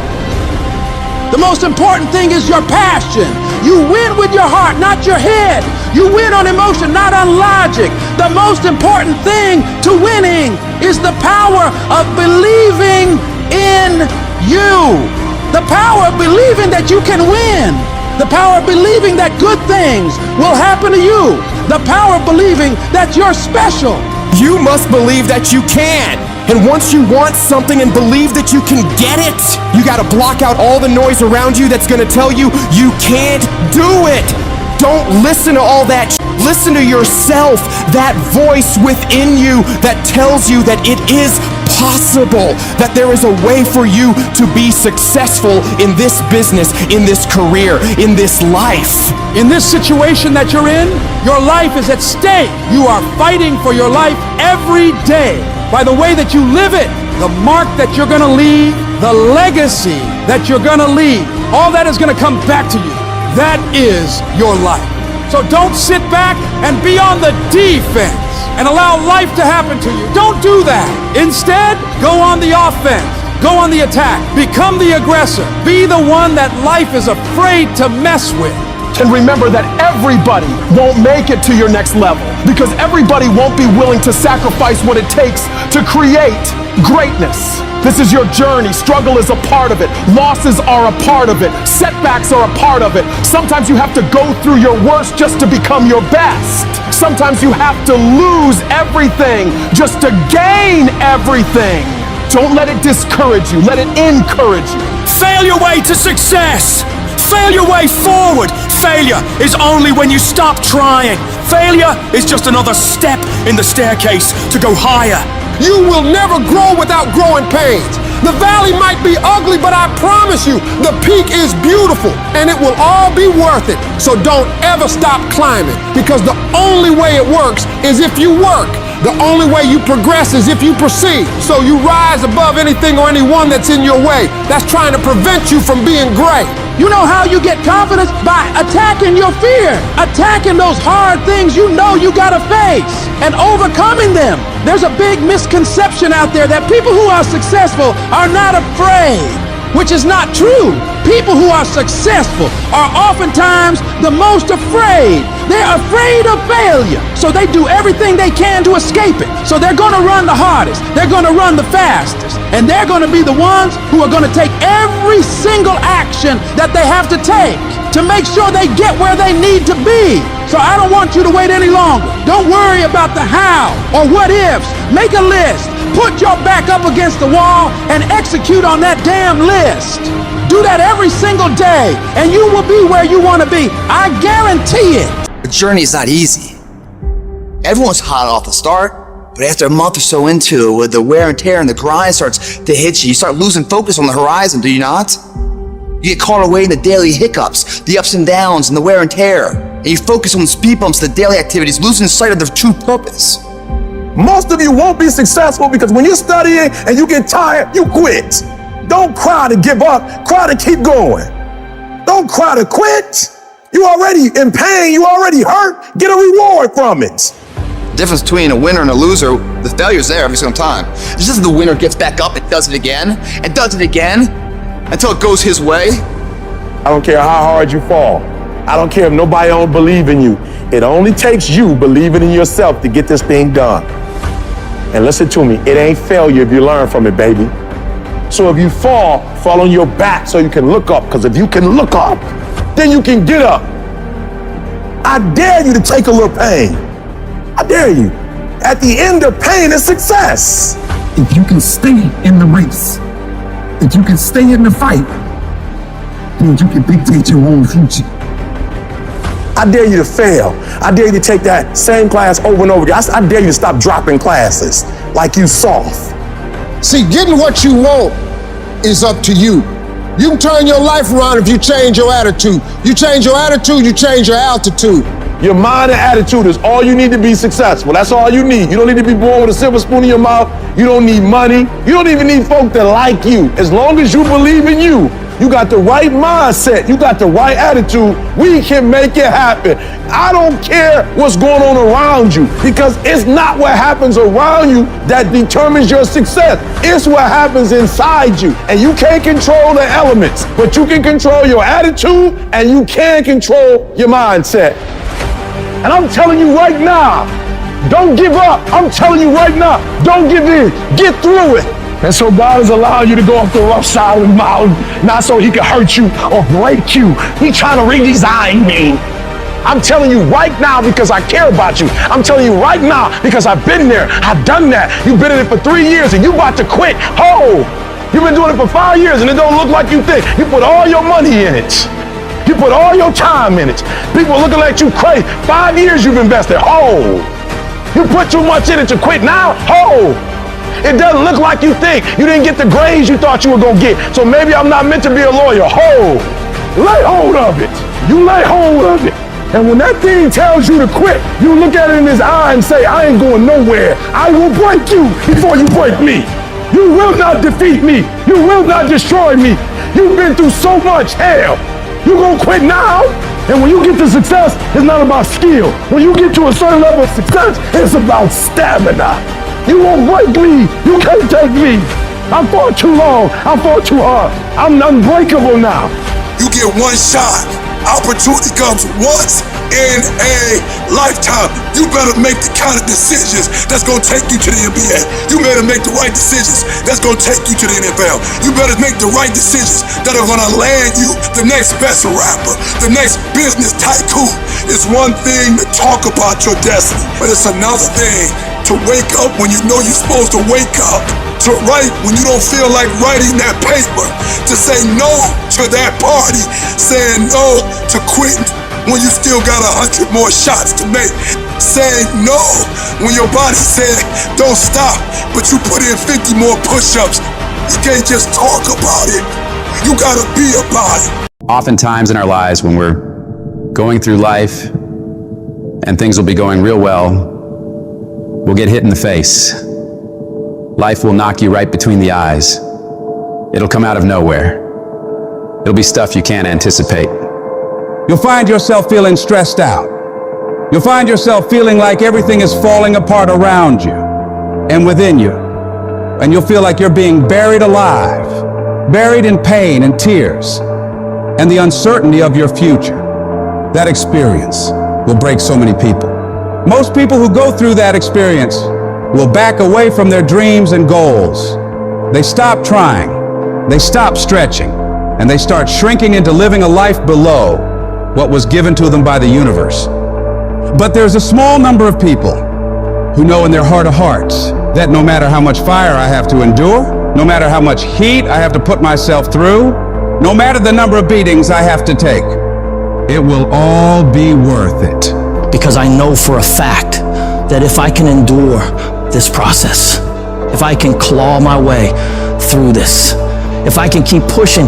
The most important thing is your passion. You win with your heart, not your head. You win on emotion, not on logic. The most important thing to winning is the power of believing in you. The power of believing that you can win. The power of believing that good things will happen to you. The power of believing that you're special. You must believe that you can. And once you want something and believe that you can get it, you gotta block out all the noise around you that's gonna tell you you can't do it. Don't listen to all that. Listen to yourself, that voice within you that tells you that it is possible, that there is a way for you to be successful in this business, in this career, in this life. In this situation that you're in, your life is at stake. You are fighting for your life every day. By the way that you live it, the mark that you're gonna leave, the legacy that you're gonna leave, all that is gonna come back to you. That is your life. So don't sit back and be on the defense and allow life to happen to you. Don't do that. Instead, go on the offense. Go on the attack. Become the aggressor. Be the one that life is afraid to mess with. And remember that everybody won't make it to your next level, because everybody won't be willing to sacrifice what it takes to create greatness. This is your journey. Struggle is a part of it. Losses are a part of it. Setbacks are a part of it. Sometimes you have to go through your worst just to become your best. Sometimes you have to lose everything just to gain everything. Don't let it discourage you. Let it encourage you. Fail your way to success. fail your way forward. Failure is only when you stop trying. Failure is just another step in the staircase to go higher. You will never grow without growing pains. The valley might be ugly, but I promise you, the peak is beautiful, and it will all be worth it. So don't ever stop climbing, because the only way it works is if you work. The only way you progress is if you proceed. So you rise above anything or anyone that's in your way that's trying to prevent you from being great. You know how you get confidence? By attacking your fear. Attacking those hard things you know you gotta face and overcoming them. There's a big misconception out there that people who are successful are not afraid, which is not true. People who are successful are oftentimes the most afraid. They're afraid of failure, so they do everything they can to escape it. So they're gonna run the hardest, they're gonna run the fastest, and they're gonna be the ones who are gonna take every single action that they have to take to make sure they get where they need to be. So I don't want you to wait any longer. Don't worry about the how or what ifs. Make a list, put your back up against the wall, and execute on that damn list. Do that every single day, and you will be where you want to be. I guarantee it. The journey is not easy. Everyone's hot off the start, but after a month or so into it, with the wear and tear and the grind starts to hit you, you start losing focus on the horizon, do you not? You get caught away in the daily hiccups, the ups and downs, and the wear and tear, and you focus on the speed bumps, the daily activities, losing sight of their true purpose. Most of you won't be successful because when you're studying and you get tired, you quit. Don't cry to give up, cry to keep going. Don't cry to quit. You already in pain, you already hurt, get a reward from it. The difference between a winner and a loser, the failure's there every single time. It's just the winner gets back up and does it again, and does it again, until it goes his way. I don't care how hard you fall. I don't care if nobody don't believe in you. It only takes you believing in yourself to get this thing done. And listen to me, it ain't failure if you learn from it, baby. So if you fall on your back so you can look up, because if you can look up, then you can get up. I dare you to take a little pain. I dare you. At the end of pain is success. If you can stay in the race, if you can stay in the fight, then you can dictate your own future. I dare you to fail. I dare you to take that same class over and over again. I dare you to stop dropping classes like you soft. See, getting what you want is up to you. You can turn your life around if you change your attitude. You change your attitude, you change your altitude. Your mind and attitude is all you need to be successful. That's all you need. You don't need to be born with a silver spoon in your mouth. You don't need money. You don't even need folk that like you. As long as you believe in you, you got the right mindset, you got the right attitude, we can make it happen. I don't care what's going on around you, because it's not what happens around you that determines your success. It's what happens inside you. And you can't control the elements, but you can control your attitude and you can control your mindset. And I'm telling you right now, don't give up. I'm telling you right now, don't give in. Get through it. And so God is allowing you to go up the rough side of the mountain, not so he can hurt you or break you. He's trying to redesign me. I'm telling you right now because I care about you. I'm telling you right now because I've been there. I've done that. You've been in it for 3 years and you about to quit. Oh, you've been doing it for 5 years and it don't look like you think. You put all your money in it. You put all your time in it. People are looking at you crazy. 5 years you've invested. Oh, you put too much in it to quit now. Oh. It doesn't look like you think. You didn't get the grades you thought you were going to get. So maybe I'm not meant to be a lawyer. Hold. Lay hold of it. You lay hold of it. And when that thing tells you to quit, you look at it in his eye and say, I ain't going nowhere. I will break you before you break me. You will not defeat me. You will not destroy me. You've been through so much hell. You going to quit now? And when you get to success, it's not about skill. When you get to a certain level of success, it's about stamina. You won't break me. You can't take me. I fought too long. I fought too hard. I'm unbreakable now. You get one shot. Opportunity comes once in a lifetime. You better make the kind of decisions that's going to take you to the NBA. You better make the right decisions that's going to take you to the NFL. You better make the right decisions that are going to land you the next best rapper, the next business tycoon. It's one thing to talk about your destiny, but it's another thing to wake up when you know you're supposed to wake up, to write when you don't feel like writing that paper, to say no to that party, saying no to quitting when you still got 100 more shots to make, saying no when your body said don't stop, but you put in 50 more push-ups. You can't just talk about it, you gotta be about it. Oftentimes in our lives when we're going through life and things will be going real well, we'll get hit in the face. Life will knock you right between the eyes. It'll come out of nowhere. It'll be stuff you can't anticipate. You'll find yourself feeling stressed out. You'll find yourself feeling like everything is falling apart around you and within you. And you'll feel like you're being buried alive, buried in pain and tears and the uncertainty of your future. That experience will break so many people. Most people who go through that experience will back away from their dreams and goals. They stop trying, they stop stretching, and they start shrinking into living a life below what was given to them by the universe. But there's a small number of people who know in their heart of hearts that no matter how much fire I have to endure, no matter how much heat I have to put myself through, no matter the number of beatings I have to take, it will all be worth it. Because I know for a fact that if I can endure this process, if I can claw my way through this, if I can keep pushing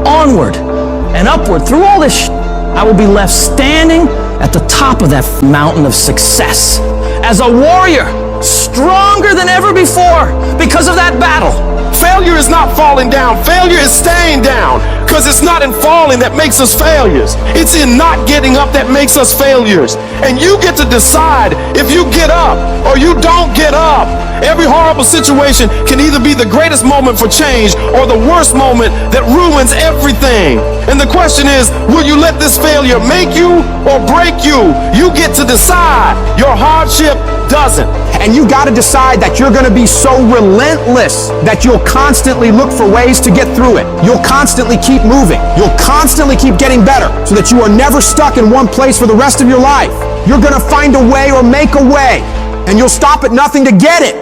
onward and upward through all this I will be left standing at the top of that mountain of success as a warrior, stronger than ever before because of that battle. Failure is not falling down. Failure is staying down. Because it's not in falling that makes us failures. It's in not getting up that makes us failures. And you get to decide if you get up or you don't get up. Every horrible situation can either be the greatest moment for change or the worst moment that ruins everything. And the question is, will you let this failure make you or break you? You get to decide. Your hardship doesn't. And you got to decide that you're going to be so relentless that you'll constantly look for ways to get through it. You'll constantly keep moving. You'll constantly keep getting better so that you are never stuck in one place for the rest of your life. You're going to find a way or make a way, and you'll stop at nothing to get it.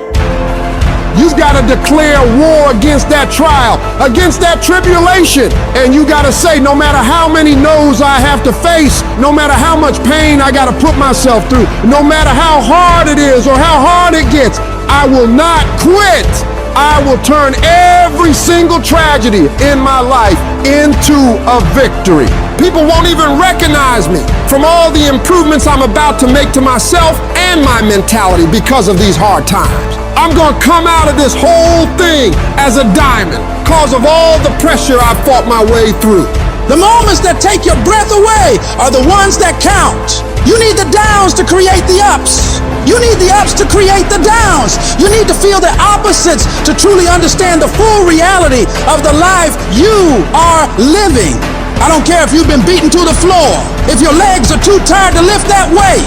You've got to declare war against that trial, against that tribulation. And you got to say, no matter how many no's I have to face, no matter how much pain I got to put myself through, no matter how hard it is or how hard it gets, I will not quit. I will turn every single tragedy in my life into a victory. People won't even recognize me from all the improvements I'm about to make to myself and my mentality because of these hard times. I'm gonna come out of this whole thing as a diamond because of all the pressure I fought my way through. The moments that take your breath away are the ones that count. You need the downs to create the ups. You need the ups to create the downs. You need to feel the opposites to truly understand the full reality of the life you are living. I don't care if you've been beaten to the floor, if your legs are too tired to lift that weight.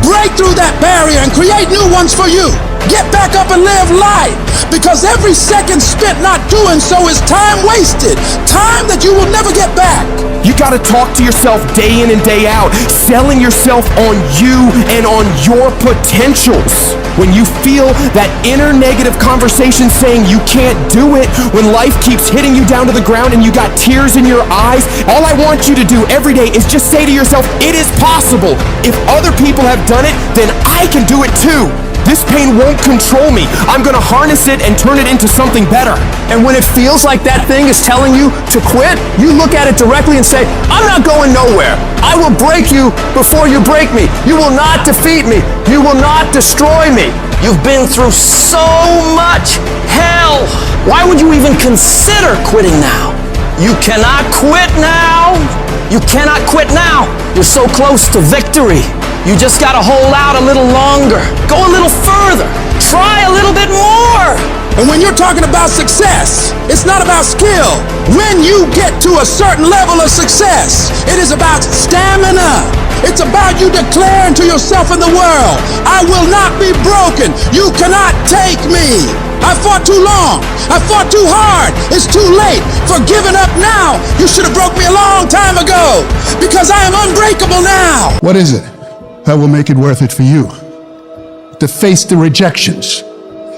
Break through that barrier and create new ones for you. Get back up and live life, because every second spent not doing so is time wasted, time that you will never get back. You gotta talk to yourself day in and day out, selling yourself on you and on your potentials. When you feel that inner negative conversation saying you can't do it, when life keeps hitting you down to the ground and you got tears in your eyes, all I want you to do every day is just say to yourself, it is possible. If other people have done it, then I can do it too. This pain won't control me. I'm gonna harness it and turn it into something better. And when it feels like that thing is telling you to quit, you look at it directly and say, I'm not going nowhere. I will break you before you break me. You will not defeat me. You will not destroy me. You've been through so much hell. Why would you even consider quitting now? You cannot quit now. You cannot quit now. You're so close to victory. You just gotta hold out a little longer. Go a little further. Try a little bit more. And when you're talking about success, it's not about skill. When you get to a certain level of success, it is about stamina. It's about you declaring to yourself in the world, I will not be broken. You cannot take me. I fought too long. I fought too hard. It's too late for giving up now. You should have broke me a long time ago, because I am unbreakable now. What is it that will make it worth it for you? to face the rejections,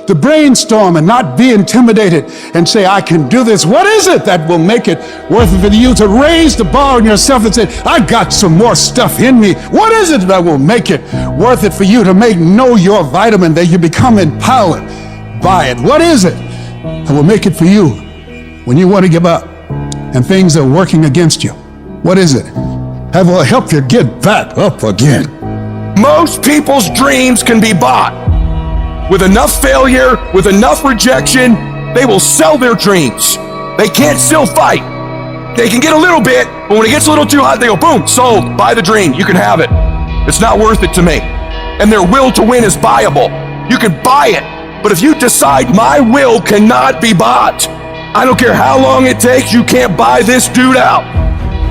to brainstorm and not be intimidated and say, I can do this. What is it that will make it worth it for you to raise the bar on yourself and say, I got some more stuff in me? What is it that will make it worth it for you to know your vitamin, that you become empowered by it? What is it that will make it for you when you want to give up and things are working against you? What is it that will help you get back up again? Most people's dreams can be bought. With enough failure, with enough rejection, they will sell their dreams. They can't still fight. They can get a little bit, but when it gets a little too hot, they go, boom, sold, buy the dream, you can have it. It's not worth it to me. And their will to win is buyable. You can buy it, but if you decide my will cannot be bought, I don't care how long it takes, you can't buy this dude out.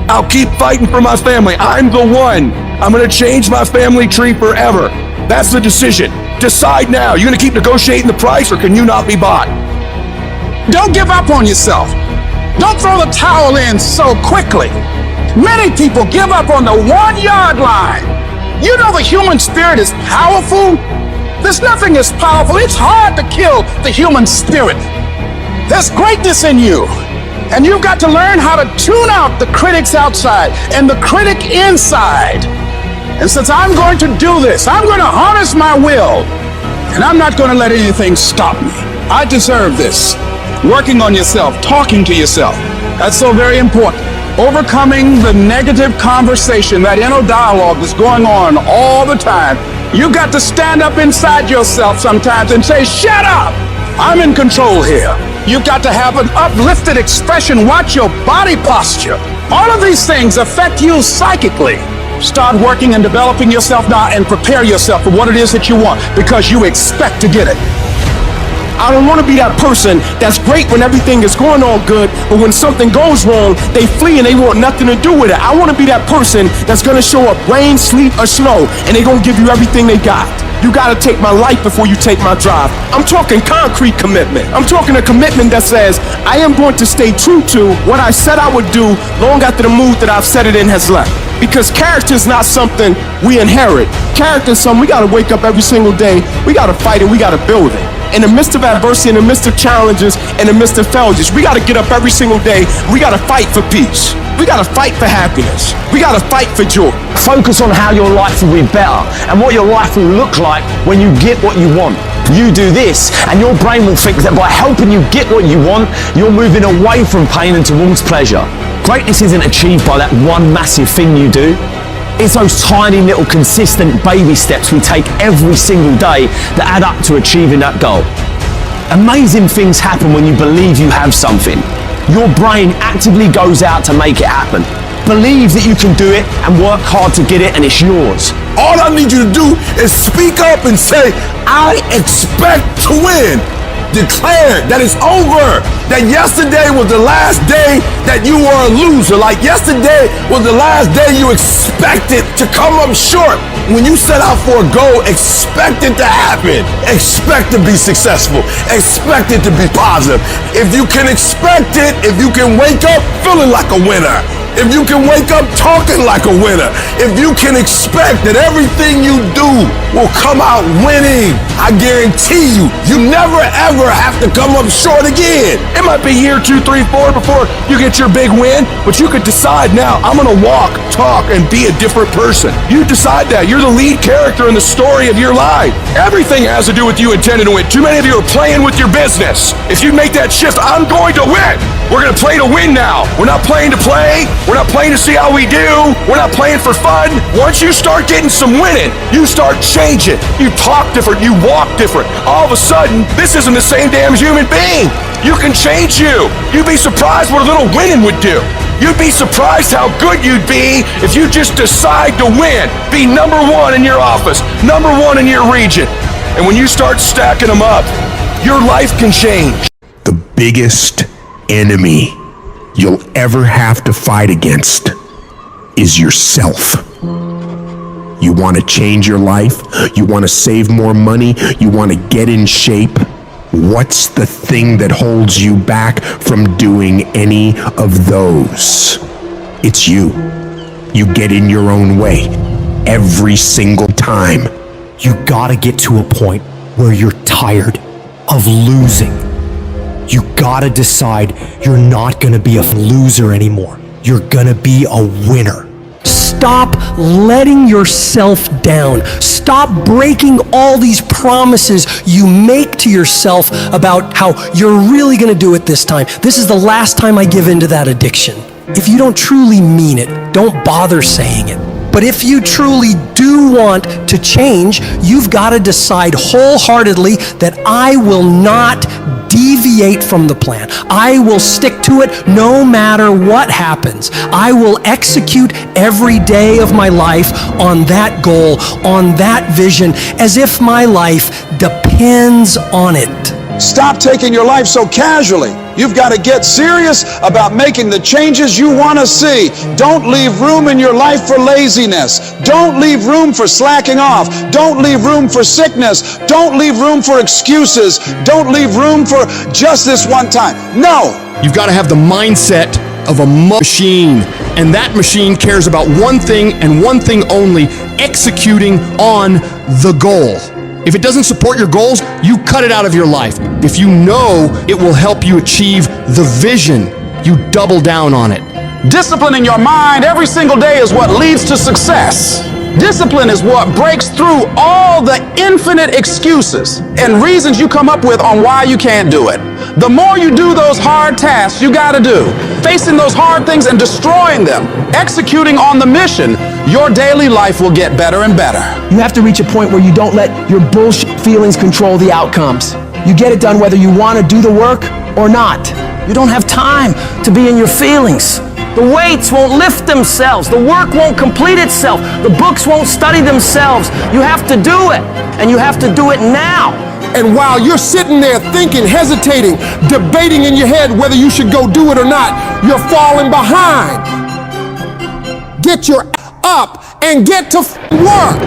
I'll keep fighting for my family. I'm the one. I'm gonna change my family tree forever. That's the decision. Decide now. You gonna keep negotiating the price, or can you not be bought? Don't give up on yourself. Don't throw the towel in so quickly. Many people give up on the 1 yard line. You know the human spirit is powerful. There's nothing as powerful. It's hard to kill the human spirit. There's greatness in you. And you've got to learn how to tune out the critics outside and the critic inside. And since I'm going to do this, I'm going to harness my will, and I'm not going to let anything stop me. I deserve this. Working on yourself, talking to yourself, that's so very important. Overcoming the negative conversation, that inner dialogue that's going on all the time. You got to stand up inside yourself sometimes and say, shut up, I'm in control here. You've got to have an uplifted expression. Watch your body posture. All of these things affect you psychically. Start working and developing yourself now and prepare yourself for what it is that you want, because you expect to get it. I don't want to be that person that's great when everything is going on good, but when something goes wrong, they flee and they want nothing to do with it. I want to be that person that's going to show up rain, sleet, or snow, and they're going to give you everything they got. You got to take my life before you take my drive. I'm talking concrete commitment. I'm talking a commitment that says, I am going to stay true to what I said I would do long after the mood that I've set it in has left. Because character is not something we inherit. Character is something we got to wake up every single day. We got to fight it. We got to build it. In the midst of adversity, in the midst of challenges, in the midst of failures, we got to get up every single day. We got to fight for peace. We got to fight for happiness. We got to fight for joy. Focus on how your life will be better and what your life will look like when you get what you want. You do this, and your brain will think that by helping you get what you want, you're moving away from pain and towards pleasure. Greatness isn't achieved by that one massive thing you do. It's those tiny little consistent baby steps we take every single day that add up to achieving that goal. Amazing things happen when you believe you have something. Your brain actively goes out to make it happen. Believe that you can do it and work hard to get it, and it's yours. All I need you to do is speak up and say, I expect to win. Declare that it's over. That yesterday was the last day that you were a loser. Like yesterday was the last day you expected to come up short. When you set out for a goal, expect it to happen. Expect to be successful. Expect it to be positive. If you can expect it, if you can wake up feeling like a winner, if you can wake up talking like a winner, if you can expect that everything you do will come out winning, I guarantee you, you never ever have to come up short again. It might be year 2, 3, 4 before you get your big win, but you could decide now, I'm gonna walk, talk, and be a different person. You decide that. You're the lead character in the story of your life. Everything has to do with you intending to win. Too many of you are playing with your business. If you make that shift, I'm going to win. We're gonna play to win now. We're not playing to play. We're not playing to see how we do. We're not playing for fun. Once you start getting some winning, you start changing. You talk different. You walk different. All of a sudden, this isn't the same damn human being. You can change you. You'd be surprised what a little winning would do. You'd be surprised how good you'd be if you just decide to win. Be number one in your office, number one in your region. And when you start stacking them up, your life can change. The biggest enemy you'll ever have to fight against is yourself. You want to change your life? You want to save more money? You want to get in shape? What's the thing that holds you back from doing any of those? It's you. You get in your own way every single time. You gotta get to a point where you're tired of losing. You gotta decide you're not gonna be a loser anymore. You're gonna be a winner. Stop letting yourself down. Stop breaking all these promises you make to yourself about how you're really gonna do it this time. This is the last time I give in to that addiction. If you don't truly mean it, don't bother saying it. But if you truly do want to change, you've got to decide wholeheartedly that I will not deviate from the plan. I will stick to it no matter what happens. I will execute every day of my life on that goal, on that vision, as if my life depends on it. Stop taking your life so casually. You've got to get serious about making the changes you want to see. Don't leave room in your life for laziness. Don't leave room for slacking off. Don't leave room for sickness. Don't leave room for excuses. Don't leave room for just this one time. No! You've got to have the mindset of a machine, and that machine cares about one thing and one thing only: executing on the goal. If it doesn't support your goals, you cut it out of your life. If you know it will help you achieve the vision, you double down on it. Disciplining your mind every single day is what leads to success. Discipline is what breaks through all the infinite excuses and reasons you come up with on why you can't do it. The more you do those hard tasks you gotta do, facing those hard things and destroying them, executing on the mission, your daily life will get better and better. You have to reach a point where you don't let your bullshit feelings control the outcomes. You get it done whether you want to do the work or not. You don't have time to be in your feelings. The weights won't lift themselves. The work won't complete itself. The books won't study themselves. You have to do it, and you have to do it now. And while you're sitting there thinking, hesitating, debating in your head whether you should go do it or not, you're falling behind. Get your up and get to work.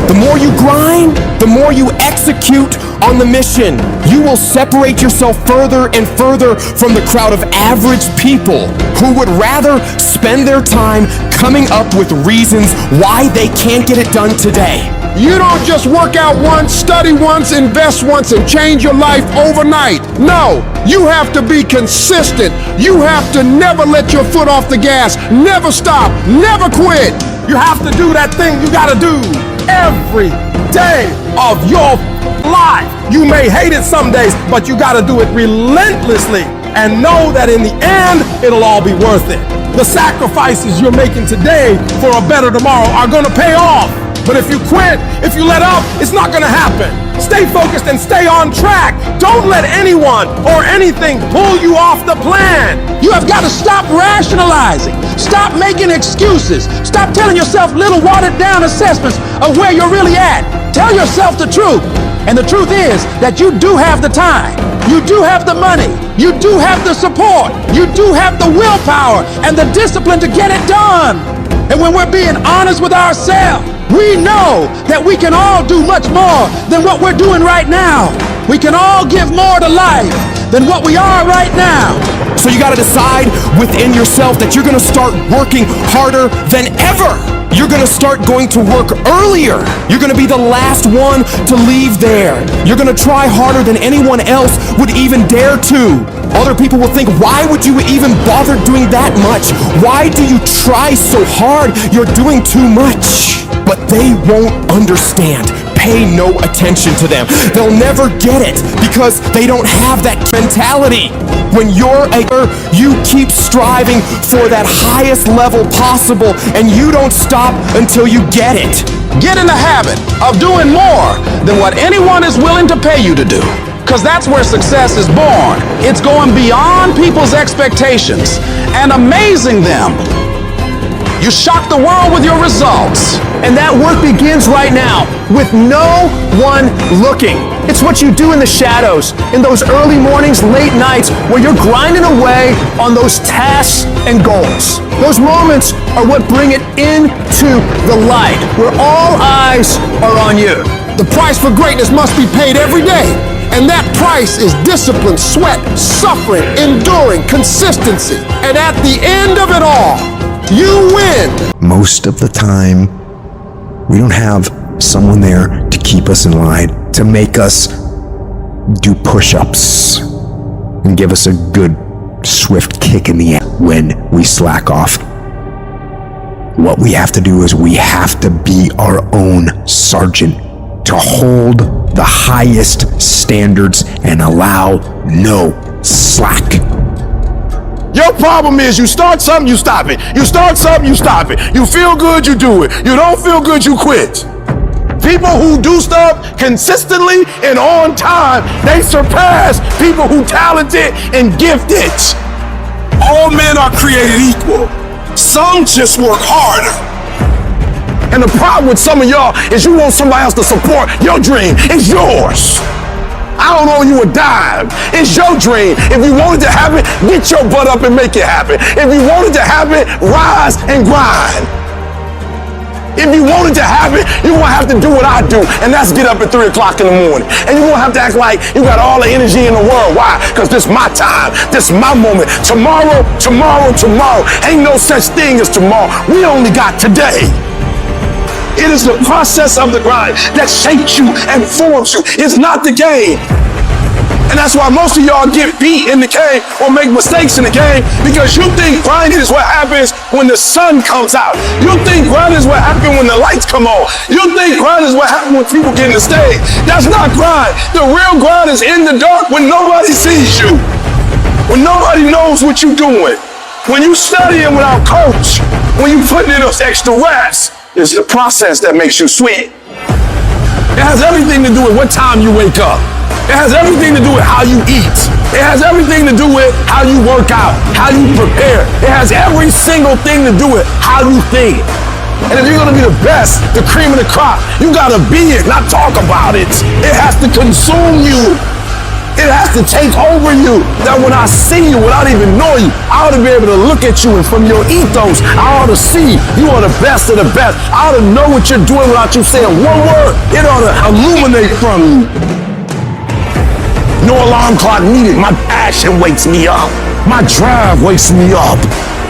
The more you grind, the more you execute on the mission. You will separate yourself further and further from the crowd of average people who would rather spend their time coming up with reasons why they can't get it done today. You don't just work out once, study once, invest once, and change your life overnight. No, you have to be consistent. You have to never let your foot off the gas, never stop, never quit. You have to do that thing you gotta do every day of your life. You may hate it some days, but you gotta do it relentlessly and know that in the end, it'll all be worth it. The sacrifices you're making today for a better tomorrow are gonna pay off. But if you quit, if you let up, it's not gonna happen. Stay focused and stay on track. Don't let anyone or anything pull you off the plan. You have got to stop rationalizing. Stop making excuses. Stop telling yourself little watered down assessments of where you're really at. Tell yourself the truth. And the truth is that you do have the time. You do have the money. You do have the support. You do have the willpower and the discipline to get it done. And when we're being honest with ourselves, we know that we can all do much more than what we're doing right now. We can all give more to life than what we are right now. So you gotta decide within yourself that you're gonna start working harder than ever. You're gonna start going to work earlier. You're gonna be the last one to leave there. You're gonna try harder than anyone else would even dare to. Other people will think, why would you even bother doing that much? Why do you try so hard? You're doing too much. But they won't understand. Pay no attention to them. They'll never get it because they don't have that mentality. When you're you keep striving for that highest level possible, and you don't stop until you get it. Get in the habit of doing more than what anyone is willing to pay you to do. Because that's where success is born. It's going beyond people's expectations and amazing them. You shock the world with your results. And that work begins right now with no one looking. It's what you do in the shadows, in those early mornings, late nights, where you're grinding away on those tasks and goals. Those moments are what bring it into the light, where all eyes are on you. The price for greatness must be paid every day. And that price is discipline, sweat, suffering, enduring, consistency. And at the end of it all, you win. Most of the time, we don't have someone there to keep us in line, to make us do push-ups and give us a good swift kick in the ass when we slack off. What we have to do is we have to be our own sergeant, to hold the highest standards and allow no slack. Your problem is you start something, you stop it. You start something, you stop it. You feel good, you do it. You don't feel good, you quit. People who do stuff consistently and on time, they surpass people who talented and gifted. All men are created equal. Some just work harder. And the problem with some of y'all is you want somebody else to support your dream. It's yours. I don't owe you a dime. It's your dream. If you want it to happen, get your butt up and make it happen. If you want it to happen, rise and grind. If you want it to happen, you're gonna have to do what I do, and that's get up at 3 o'clock in the morning. And you're gonna have to act like you got all the energy in the world. Why? Because this is my time. This is my moment. Tomorrow, tomorrow, tomorrow. Ain't no such thing as tomorrow. We only got today. It is the process of the grind that shapes you and forms you. It's not the game. And that's why most of y'all get beat in the game or make mistakes in the game, because you think grinding is what happens when the sun comes out. You think grinding is what happens when the lights come on. You think grinding is what happens when people get in the stage. That's not grind. The real grind is in the dark when nobody sees you, when nobody knows what you're doing, when you studying without coach, when you putting in those extra reps. It's the process that makes you sweat. It has everything to do with what time you wake up. It has everything to do with how you eat. It has everything to do with how you work out, how you prepare. It has every single thing to do with how you think. And if you're gonna be the best, the cream of the crop, you gotta be it, not talk about it. It has to consume you. It has to take over you. That when I see you, without even knowing you, I ought to be able to look at you, and from your ethos, I ought to see you are the best of the best. I ought to know what you're doing without you saying one word. It ought to illuminate from you. No alarm clock needed. My passion wakes me up. My drive wakes me up.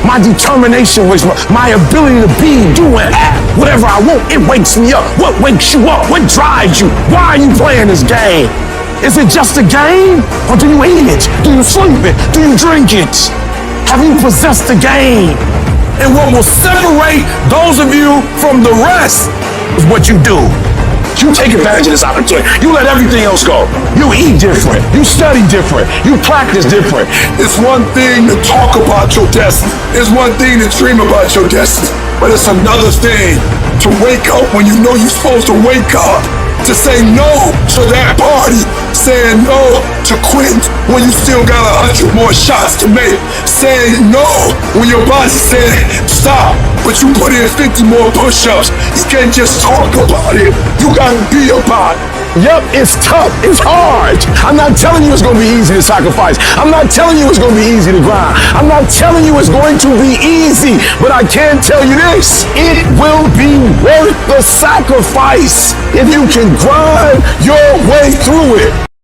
My determination wakes me up. My ability to be, do, and act whatever I want, it wakes me up. What wakes you up? What drives you? Why are you playing this game? Is it just a game? Or do you eat it? Do you sleep it? Do you drink it? Have you possessed the game? And what will separate those of you from the rest is what you do. You take advantage of this opportunity. You let everything else go. You eat different. You study different. You practice different. It's one thing to talk about your destiny. It's one thing to dream about your destiny. But it's another thing to wake up when you know you're supposed to wake up. To say no to that party, saying no to quit when you still got 100 more shots to make, saying no when your boss said stop, but you put in 50 more push-ups. You can't just talk about it, you gotta be about it. Yep, it's tough, it's hard. I'm not telling you it's gonna be easy to sacrifice. I'm not telling you it's gonna be easy to grind. I'm not telling you it's going to be easy, but I can tell you this, it will be worth the sacrifice if you can grind your way through it.